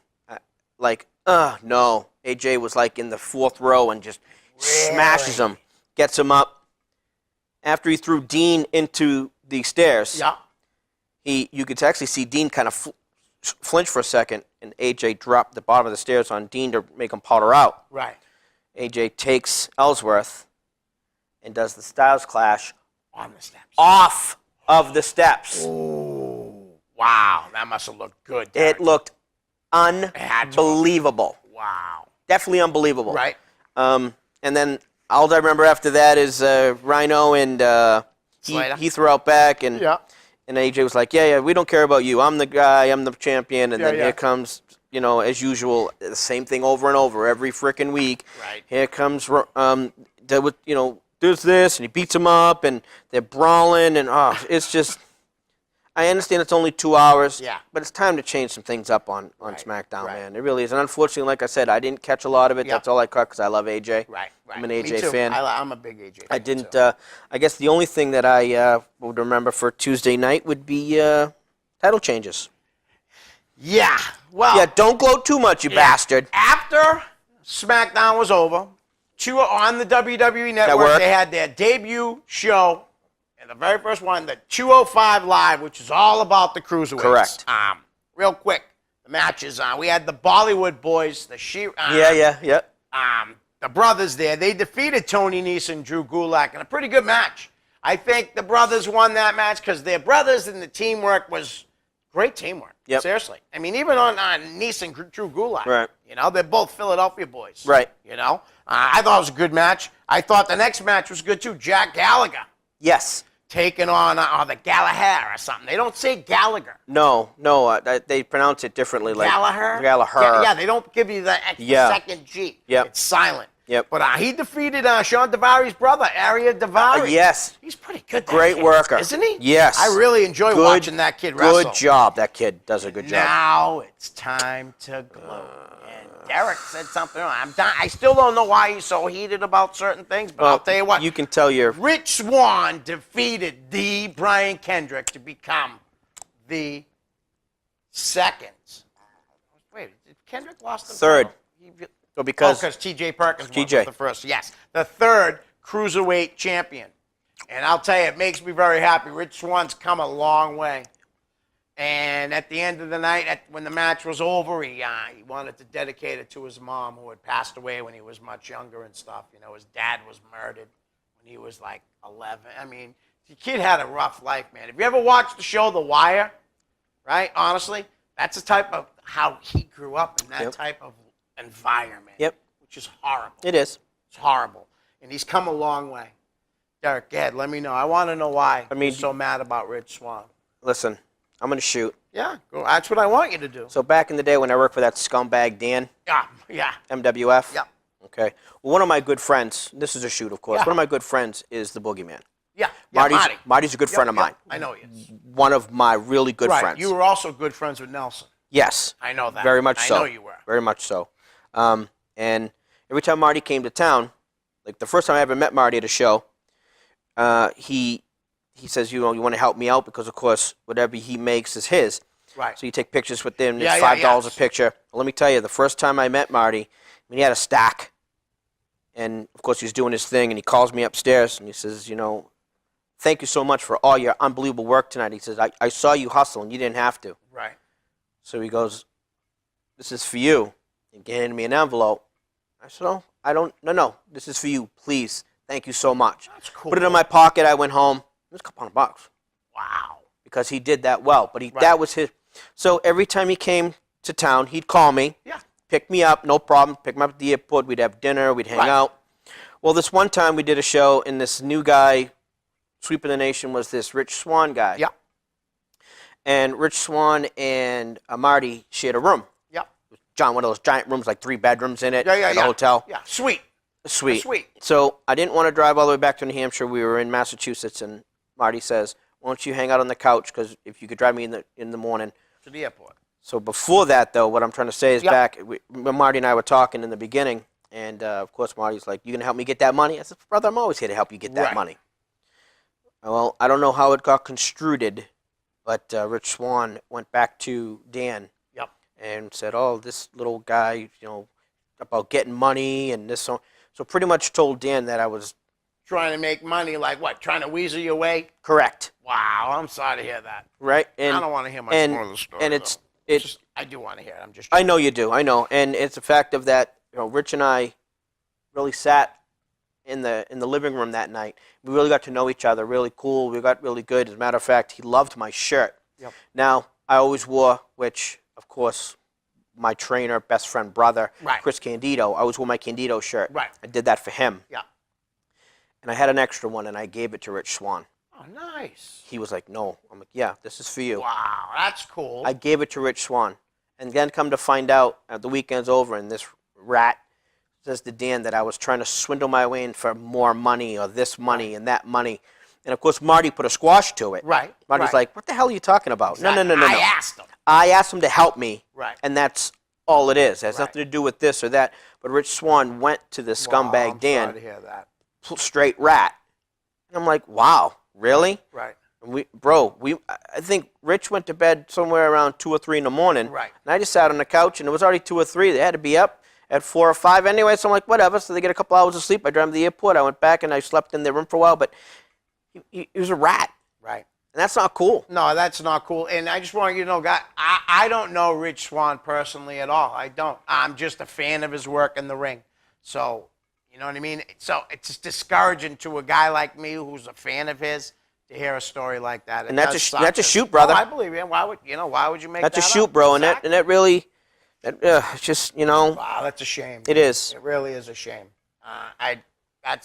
no. AJ was like in the 4th row and just smashes him, gets him up. After he threw Dean into the stairs, Yeah. you could actually see Dean kind of flinch for a second, and AJ dropped the bottom of the stairs on Dean to make him powder out. Right. AJ takes Ellsworth, and does the Styles Clash On the steps. off of the steps. Oh, wow. That must have looked good. It Derek. looked had to. unbelievable. Wow. Definitely unbelievable. Right. And then all I remember after that is Rhino and Slater. he threw out back, and Yeah. and AJ was like, yeah, we don't care about you. I'm the guy. I'm the champion. And Yeah, then yeah. here comes, as usual, the same thing over and over every freaking week. Right. Here comes, there's this, and he beats him up, and they're brawling, and it's just. I understand it's only 2 hours, Yeah. but it's time to change some things up on SmackDown, right. man. It really is. And unfortunately, like I said, I didn't catch a lot of it. Yeah. That's all I caught because I love AJ. Right. I'm an Me AJ too. fan. I'm a big AJ fan. I didn't. too. I guess the only thing that I would remember for Tuesday night would be title changes. Yeah. Well. Yeah, don't gloat too much, you bastard. After SmackDown was over, on the WWE Network, Network. they had their debut show, and the very first one, the 205 Live, which is all about the cruiserweights. Correct. Real quick, the matches. We had the Bollywood boys, the Yeah. the brothers there. They defeated Tony Nese and Drew Gulak in a pretty good match. I think the brothers won that match because they're brothers and the teamwork was great teamwork. Yep. Seriously. I mean, even on Nese and Drew Gulak. Right. They're both Philadelphia boys. Right. I thought it was a good match. I thought the next match was good too. Jack Gallagher Yes. taking on the Gallagher or something. They don't say Gallagher. No. They pronounce it differently. Like Gallagher? Gallagher. Yeah, they don't give you the extra second G. Yep. It's silent. Yep. But he defeated Sean Devari's brother, Arya Davari. Yes. He's pretty good. Great kid, worker. Isn't he? Yes. I really enjoy watching that kid wrestle. Good job. That kid does a good job. Now it's time to gloat. And Derek said something. I still don't know why he's so heated about certain things, but I'll tell you what. You can tell you're. Rich Swann defeated the Brian Kendrick to become the second. Wait, did Kendrick lost the Third. title? Because T.J. Perkins was TJ. the first. Yes, the third cruiserweight champion. And I'll tell you, it makes me very happy. Rich Swann's come a long way. And at the end of the night, when the match was over, he wanted to dedicate it to his mom, who had passed away when he was much younger and stuff. His dad was murdered when he was like 11. I mean, the kid had a rough life, man. Have you ever watched the show The Wire? Right? Honestly, that's the type of how he grew up in that type of environment. Yep. Which is horrible. It is. It's horrible. And he's come a long way. Derek, go ahead, let me know. I want to know why you're so mad about Rich Swann. Listen, I'm going to shoot. Yeah, that's what I want you to do. So back in the day when I worked for that scumbag Dan, Yeah. MWF. Yeah. Okay. Well, one of my good friends, this is a shoot, of course. Yeah. One of my good friends is the Boogeyman. Yeah. Marty's a good friend of mine. I know he is. One of my really good friends. You were also good friends with Nelson. Yes. I know that. Very much so. I know you were. Very much so. And every time Marty came to town, like the first time I ever met Marty at a show, he says, you want to help me out because, of course, whatever he makes is his. Right. So you take pictures with him. Yeah, It's yeah, $5 a yes. picture. Well, let me tell you, the first time I met Marty, he had a stack. And, of course, he was doing his thing, and he calls me upstairs, and he says, thank you so much for all your unbelievable work tonight. He says, I saw you hustle, and you didn't have to. Right. So he goes, this is for you. And he handed me an envelope. I said, oh, no, this is for you. Please. Thank you so much. That's cool. Put it in my pocket. I went home. It was a couple $100. Wow. Because he did that well. But that was his. So every time he came to town, he'd call me. Yeah. Pick me up, no problem. Pick me up at the airport. We'd have dinner. We'd hang out. Well, this one time we did a show, and this new guy, sweeping the nation, was this Rich Swann guy. Yeah. And Rich Swann and Marty shared a room. Yeah. John, one of those giant rooms, like 3 bedrooms in it. Yeah. At a hotel. Yeah. Sweet. Sweet. Sweet. So I didn't want to drive all the way back to New Hampshire. We were in Massachusetts, and Marty says, why don't you hang out on the couch, because if you could drive me in the morning. To the airport. So before that, though, what I'm trying to say is Marty and I were talking in the beginning, and, of course, Marty's like, you going to help me get that money? I said, brother, I'm always here to help you get that money. Well, I don't know how it got construed, but Rich Swann went back to Dan and said, oh, this little guy, about getting money and this. So pretty much told Dan that I was trying to make money, like what? Trying to weasel your way? Correct. Wow, I'm sorry to hear that. Right? And I don't want to hear much more of the story. And I do want to hear it. I know you do. I know. And it's a fact of that, Rich and I really sat in the living room that night. We really got to know each other, really cool. We got really good. As a matter of fact, he loved my shirt. Yep. Now, I always wore, which, of course, my trainer, best friend, brother, Right. Chris Candido, I always wore my Candido shirt. Right. I did that for him. Yeah. And I had an extra one, and I gave it to Rich Swan. Oh, nice. He was like, no. I'm like, yeah, this is for you. Wow, that's cool. I gave it to Rich Swan. And then come to find out, the weekend's over, and this rat says to Dan that I was trying to swindle my way in for more money or this money and that money. And, of course, Marty put a squash to it. Right. Marty's right. like, what the hell are you talking about? No. I asked him. I asked him to help me. Right. And that's all it is. It has Right. nothing to do with this or that. But Rich Swan went to the scumbag Wow, I'm Dan, sorry to hear that. straight rat. And I'm like, wow, really? Right. And I think Rich went to bed somewhere around 2 or 3 in the morning. Right. And I just sat on the couch, and it was already 2 or 3. They had to be up at 4 or 5 anyway, so I'm like, whatever. So they get a couple hours of sleep. I drive to the airport. I went back, and I slept in their room for a while. But he was a rat. Right. And that's not cool. No, that's not cool. And I just want you to know, guy, I don't know Rich Swan personally at all. I don't. I'm just a fan of his work in the ring. So, you know what I mean? So it's discouraging to a guy like me who's a fan of his to hear a story like that. And that's a shoot, brother. No, I believe it. Why would you make That's that a shoot, up? bro. Exactly. And that really, it's just, Wow, that's a shame. It is. It really is a shame. Wow, that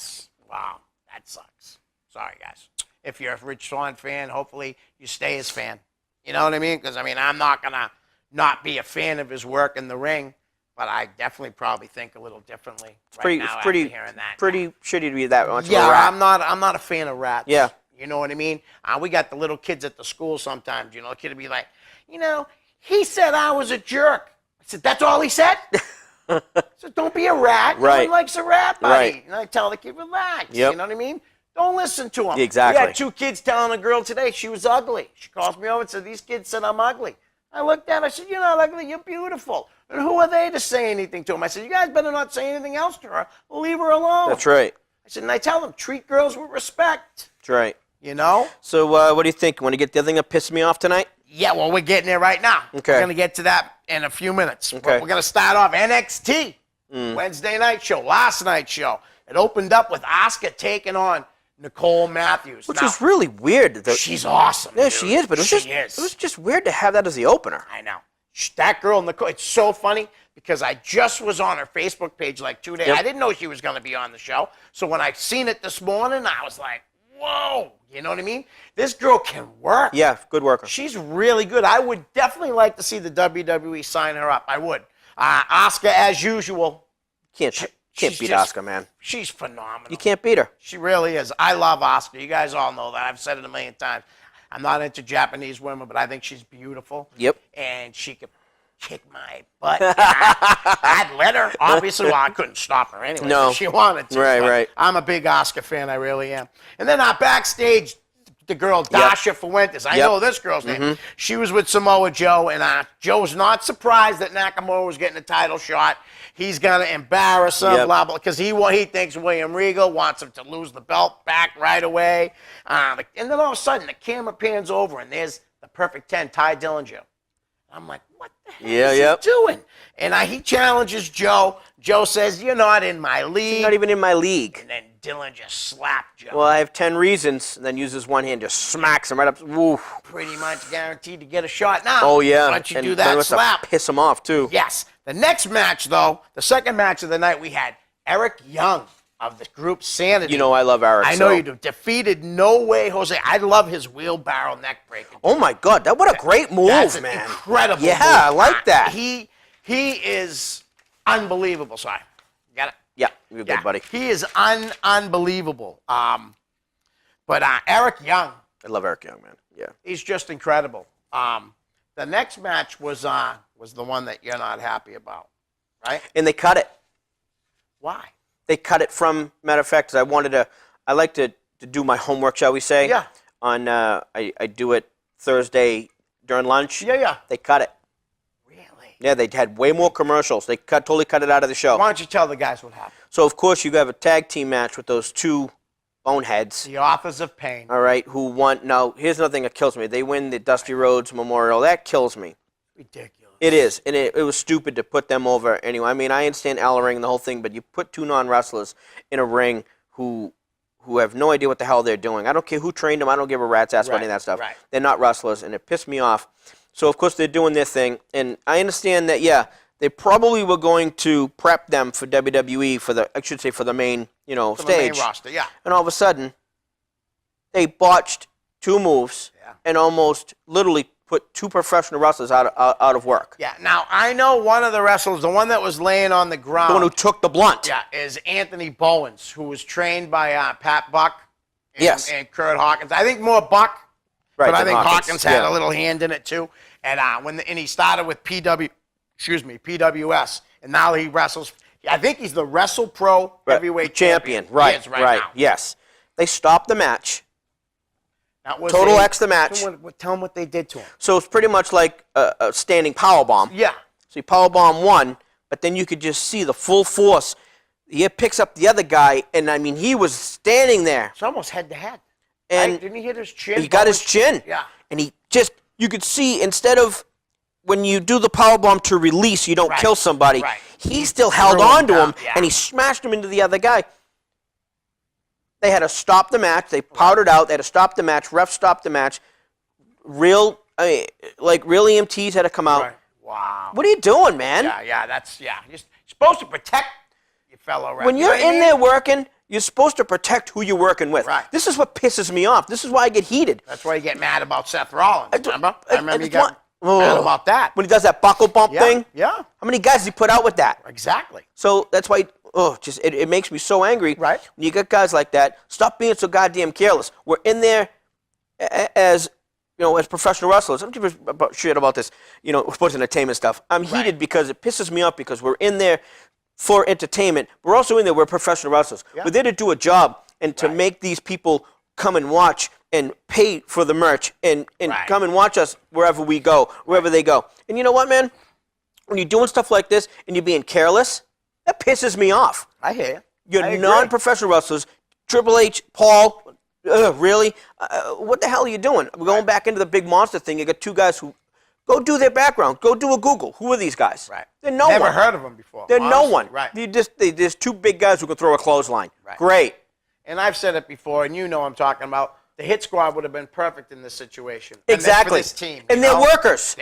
sucks. Sorry, guys. If you're a Rich Swan fan, hopefully you stay his fan. You know what I mean? Because, I'm not going to not be a fan of his work in the ring, but I definitely probably think a little differently hearing that. pretty shitty to be that much of a Yeah, rat. I'm not a fan of rats. Yeah. You know what I mean? We got the little kids at the school sometimes, the kid would be like, he said I was a jerk. I said, that's all he said? I said, don't be a rat. Right. No one likes a rat, buddy. Right. And I tell the kid, relax. Yep. You know what I mean? Don't listen to him. Exactly. We had 2 kids telling a girl today she was ugly. She calls me over and said, these kids said I'm ugly. I looked at her, I said, you're not ugly, you're beautiful. And who are they to say anything to him? I said, you guys better not say anything else to her. Leave her alone. That's right. I said, and I tell them, treat girls with respect. That's right. So, what do you think? Want to get the other thing that pissed me off tonight? Yeah, well, we're getting there right now. Okay. We're going to get to that in a few minutes. Okay. But we're going to start off NXT, Wednesday night show, last night's show. It opened up with Asuka taking on Nicole Matthews. Which is really weird. She's awesome. Yeah, dude. she is, but it was just weird to have that as the opener. I know. That girl, Nicole, it's so funny because I just was on her Facebook page like 2 days. Yep. I didn't know she was going to be on the show. So when I seen it this morning, I was like, whoa. You know what I mean? This girl can work. Yeah, good worker. She's really good. I would definitely like to see the WWE sign her up. I would. Asuka, as usual. Can't beat Asuka, man. She's phenomenal. You can't beat her. She really is. I love Asuka. You guys all know that. I've said it a million times. I'm not into Japanese women, but I think she's beautiful. Yep. And she could kick my butt. I'd let her. Obviously, I couldn't stop her anyway. No. If she wanted to. Right, but right. I'm a big Asuka fan. I really am. And then backstage, the girl Dasha Fuentes. I know this girl's name. She was with Samoa Joe, and Joe's not surprised that Nakamura was getting a title shot. He's gonna embarrass him, blah blah, because he thinks William Regal wants him to lose the belt back right away. And then all of a sudden, the camera pans over, and there's the perfect 10, Ty Dillinger. I'm like, what the hell is he doing? And he challenges Joe. Joe says, you're not in my league. He's not even in my league. And then Dylan just slapped Joe. Well, I have 10 reasons, and then uses one hand, just smacks him right up. Woo. Pretty much guaranteed to get a shot now. Oh, yeah. Why don't you do And that must have slap? piss him off, too. Yes. The next match, though, the second match of the night, we had Eric Young of the group Sanity. You know I love Eric. I know you do. Defeated No Way Jose. I love his wheelbarrow neck breaking. Oh, my God. What a great move, That's man. Incredible Yeah, move. I like that. He is unbelievable. Sorry. Got it? Yeah, you're good, buddy. He is unbelievable. But Eric Young. I love Eric Young, man. Yeah. He's just incredible. The next match was the one that you're not happy about, right? And they cut it. Why? They cut it from, matter of fact, 'cause I like to do my homework, shall we say? Yeah. I do it Thursday during lunch. Yeah. They cut it. Really? Yeah, they had way more commercials. They totally cut it out of the show. Why don't you tell the guys what happened? So, of course, you have a tag team match with those 2 boneheads. The Authors of Pain. All right, who won. Now, here's another thing that kills me. They win the Dusty Rhodes Memorial. That kills me. Ridiculous. It is, and it was stupid to put them over anyway. I mean, I understand Ellering and the whole thing, but you put 2 non-wrestlers in a ring who have no idea what the hell they're doing. I don't care who trained them. I don't give a rat's ass about any of that stuff. Right. They're not wrestlers, and it pissed me off. So, of course, they're doing their thing. And I understand that, yeah, they probably were going to prep them for WWE, for the main, For stage. the main roster, yeah. And all of a sudden, they botched 2 moves and almost literally put 2 professional wrestlers out of work. Yeah. Now, I know one of the wrestlers, the one that was laying on the ground. The one who took the blunt. Yeah, is Anthony Bowens, who was trained by Pat Buck and Kurt Hawkins. I think more Buck, Right, but I than think Hawkins. Hawkins had a little hand in it too. And and he started with PWS, and now he wrestles. I think he's the Wrestle Pro Heavyweight Champion. Right, He is right now. yes. They stopped the match. That was Total X the match. Tell him what they did to him. So it's pretty much like a standing powerbomb. Yeah. So he powerbomb one, but then you could just see the full force. He picks up the other guy, and I mean, he was standing there. It's almost head to head. And didn't he hit his chin? he got his chin. Yeah. And you could see, instead of when you do the powerbomb to release, you don't kill somebody. Right. He still held threw him on to him, down, yeah. and he smashed him into the other guy. They had to stop the match. They powdered out. They had to stop the match. Ref stopped the match. Real EMTs had to come out. Right. Wow. What are you doing, man? Yeah. You're supposed to protect your fellow ref. When you're in there working, you're supposed to protect who you're working with. Right. This is what pisses me off. This is why I get heated. That's why you get mad about Seth Rollins, remember? I remember you just got mad about that. When he does that buckle bump thing. Yeah. How many guys does he put out with that? Exactly. So that's why, it makes me so angry. Right. When you get guys like that, stop being so goddamn careless. We're in there as professional wrestlers. I'm giving shit about this, sports entertainment stuff. I'm heated because it pisses me off because we're in there for entertainment. We're also in there, we're professional wrestlers. Yeah. We're there to do a job and to make these people come and watch and pay for the merch and come and watch us wherever we go, wherever they go. And you know what, man? When you're doing stuff like this and you're being careless, that pisses me off. I hear you. You're non-professional wrestlers. Triple H, Paul, really? What the hell are you doing? We're going back into the big monster thing. You got 2 guys who go do their background. Go do a Google. Who are these guys? Right. They're no one. Never heard of them before. They're honestly. no one. Right. There's 2 big guys who can throw a clothesline. Right. Great. And I've said it before, and you know what I'm talking about. The Hit Squad would have been perfect in this situation. Exactly. And for this team. And they're workers.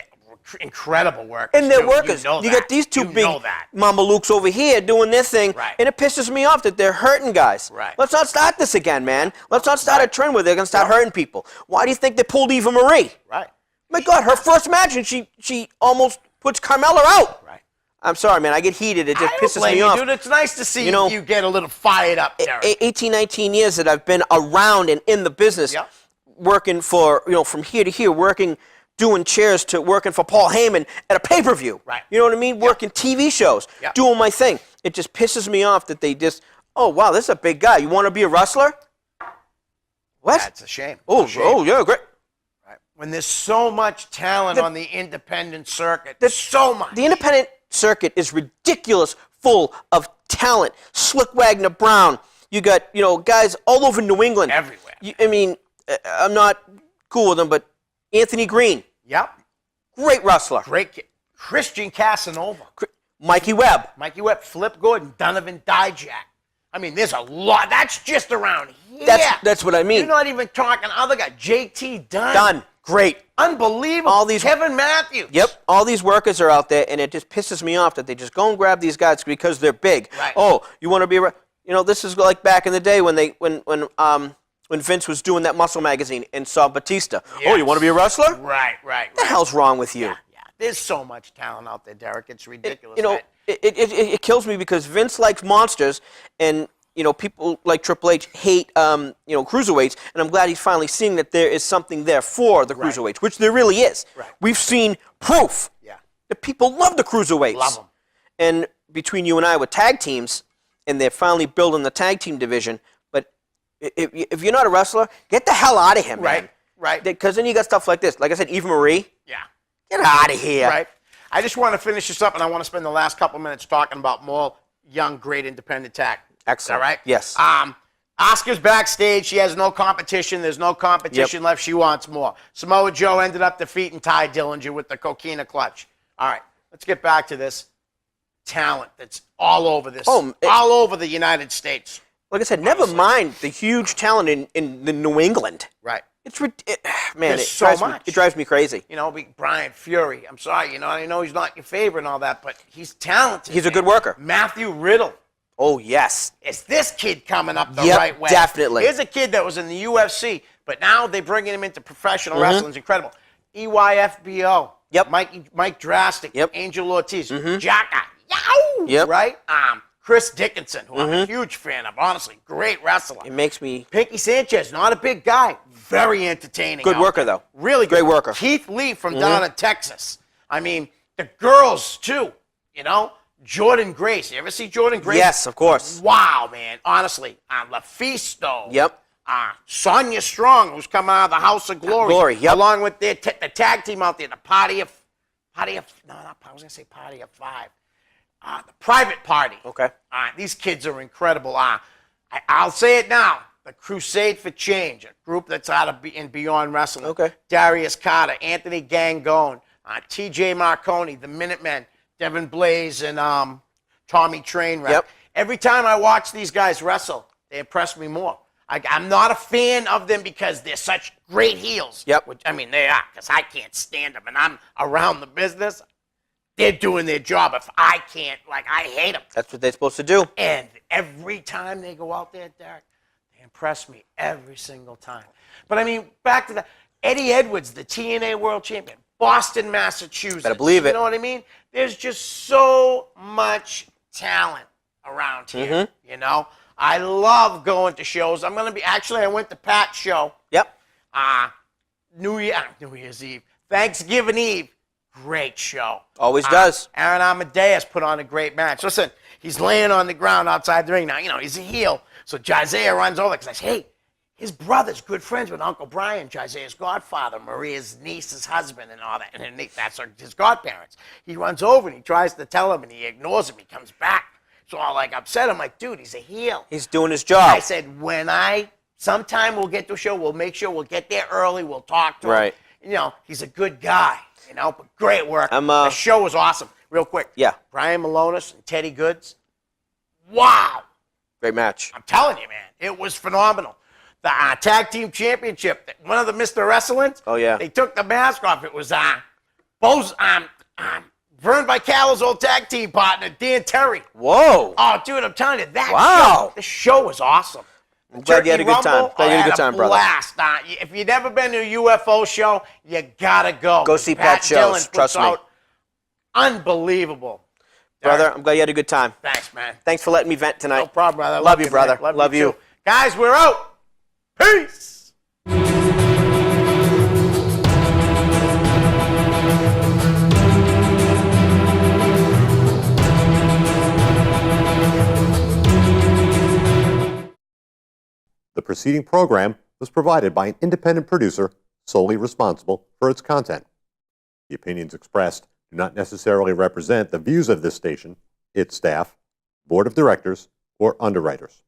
Incredible workers. And they're too. workers. You know You that. got these 2 You big know that. Mama Lukes over here doing their thing, Right. and it pisses me off that they're hurting guys. Right. Let's not start this again, man. Let's not start a trend where they're going to start hurting people. Why do you think they pulled Eva Marie? Right. My God, her first match, and she almost puts Carmella out. Right. I'm sorry, man. I get heated. It just I don't pisses blame me you, off. dude. It's nice to see You know, you get a little fired up, Derek. 18, 19 years that I've been around and in the business, Yeah. working for, from here to here, doing chairs to working for Paul Heyman at a pay-per-view. Right. You know what I mean? Working TV shows, doing my thing. It just pisses me off that they just, oh, wow, this is a big guy. You want to be a wrestler? What? That's a shame. Oh, It's a shame. oh, yeah, great. Right. When there's so much talent on the independent circuit, there's so much. The independent circuit is ridiculous, full of talent. Slick Wagner Brown. You got, guys all over New England. Everywhere. I'm not cool with them, but Anthony Green, Yep. great wrestler. Great kid. Christian Casanova. Mikey Webb. Mikey Webb, Flip Gordon, Donovan Dijak. I mean, there's a lot. That's just around here. That's what I mean. You're not even talking other guys. JT Dunn. Done. Great. Unbelievable. All these- Kevin Matthews. Yep, all these workers are out there, and it just pisses me off that they just go and grab these guys because they're big. Right. Oh, you want to be this is like back in the day when Vince was doing that Muscle magazine and saw Batista. Yes. Oh, you want to be a wrestler? Right. What the hell's wrong with you? Yeah. There's so much talent out there, Derek. It's ridiculous. It kills me because Vince likes monsters, and people like Triple H hate cruiserweights, and I'm glad he's finally seeing that there is something there for the cruiserweights, which there really is. Right. We've seen proof that people love the cruiserweights. Love them. And between you and I with tag teams, and they're finally building the tag team division. But if you're not a wrestler, get the hell out of here, man. Right. Because then you got stuff like this. Like I said, Eva Marie. Yeah. Get out of here. Right. I just want to finish this up, and I want to spend the last couple minutes talking about more young, great independent tag. Excellent. All right? Yes. Oscar's backstage. She has no competition. There's no competition left. She wants more. Samoa Joe ended up defeating Ty Dillinger with the Coquina clutch. All right. Let's get back to this talent that's all over this. All over the United States. Like I said, never mind the huge talent in the New England. Right. It's man, There's so much. It drives me crazy. You know, Brian Fury. I'm sorry. You know, I know he's not your favorite and all that, but he's talented. He's a good worker. Matthew Riddle. Oh yes. It's this kid coming up the Yep, right way. definitely. Here's a kid that was in the UFC, but now they're bringing him into professional wrestling. It's incredible. EYFBO. Yep. Mike Drastic. Yep. Angel Ortiz. Jaka. Yow! Yep. Right? Chris Dickinson, who I'm a huge fan of, honestly. Great wrestler. It makes me Pinky Sanchez, not a big guy. Very entertaining. good out worker there. though. Really Great good. worker. Keith Lee from down in Texas. I mean, the girls, too. You know? Jordan Grace. You ever see Jordan Grace? Yes, of course. Wow, man. Honestly. LaFisto. Yep. Sonya Strong, who's coming out of the House of Glory. Glory, yep. Along with the tag team out there, the Party of no, not, I was going to say Party of Five. The Private Party. Okay. These kids are incredible. I'll say it now. The Crusade for Change, a group that's out of and beyond wrestling. Okay. Darius Carter, Anthony Gangone, T.J. Marconi, the Minutemen, Devin Blaze, and Tommy Trainwreck. Yep. Every time I watch these guys wrestle, they impress me more. I'm not a fan of them because they're such great heels. Yep. Which, I mean, they are, because I can't stand them, and I'm around the business. They're doing their job. If I can't, I hate them. That's what they're supposed to do. And every time they go out there, Derek, they impress me every single time. But, I mean, back to Eddie Edwards, the TNA World Champion, Boston, Massachusetts. Better believe it. You know what I mean? There's just so much talent around here, you know? I love going to shows. I went to Pat's show. Yep. New Year's Eve. Thanksgiving Eve. Great show. Always does. Aaron Amadeus put on a great match. Listen, he's laying on the ground outside the ring. Now, he's a heel. So Jisiah runs over because I say, hey, his brother's good friends with Uncle Brian, Jisiah's godfather, Maria's niece's husband, and all that. And that's his godparents. He runs over and he tries to tell him, and he ignores him. He comes back. So all upset. I'm like, dude, he's a heel. He's doing his job. I said, sometime we'll get to a show. We'll make sure we'll get there early. We'll talk to him. Right. He's a good guy. But great work. The show was awesome. Real quick. Yeah. Brian Malonis and Teddy Goods. Wow. Great match. I'm telling you, man. It was phenomenal. The tag team championship, one of the Mr. Wrestlings. Oh, yeah. They took the mask off. It was Vern Vitalo's old tag team partner, Dan Terry. Whoa. Oh, dude, I'm telling you, the show was awesome. I'm glad you had a good time. Glad you had a good time, brother. Blast. If you've never been to a UFO show, you gotta go. Go see Pat shows. Dillon Trust me. Unbelievable. Brother, I'm glad you had a good time. Thanks, man. Thanks for letting me vent tonight. No problem, brother. Love you, brother. Man. Love you. Too. Guys, we're out. Peace. The preceding program was provided by an independent producer solely responsible for its content. The opinions expressed do not necessarily represent the views of this station, its staff, board of directors, or underwriters.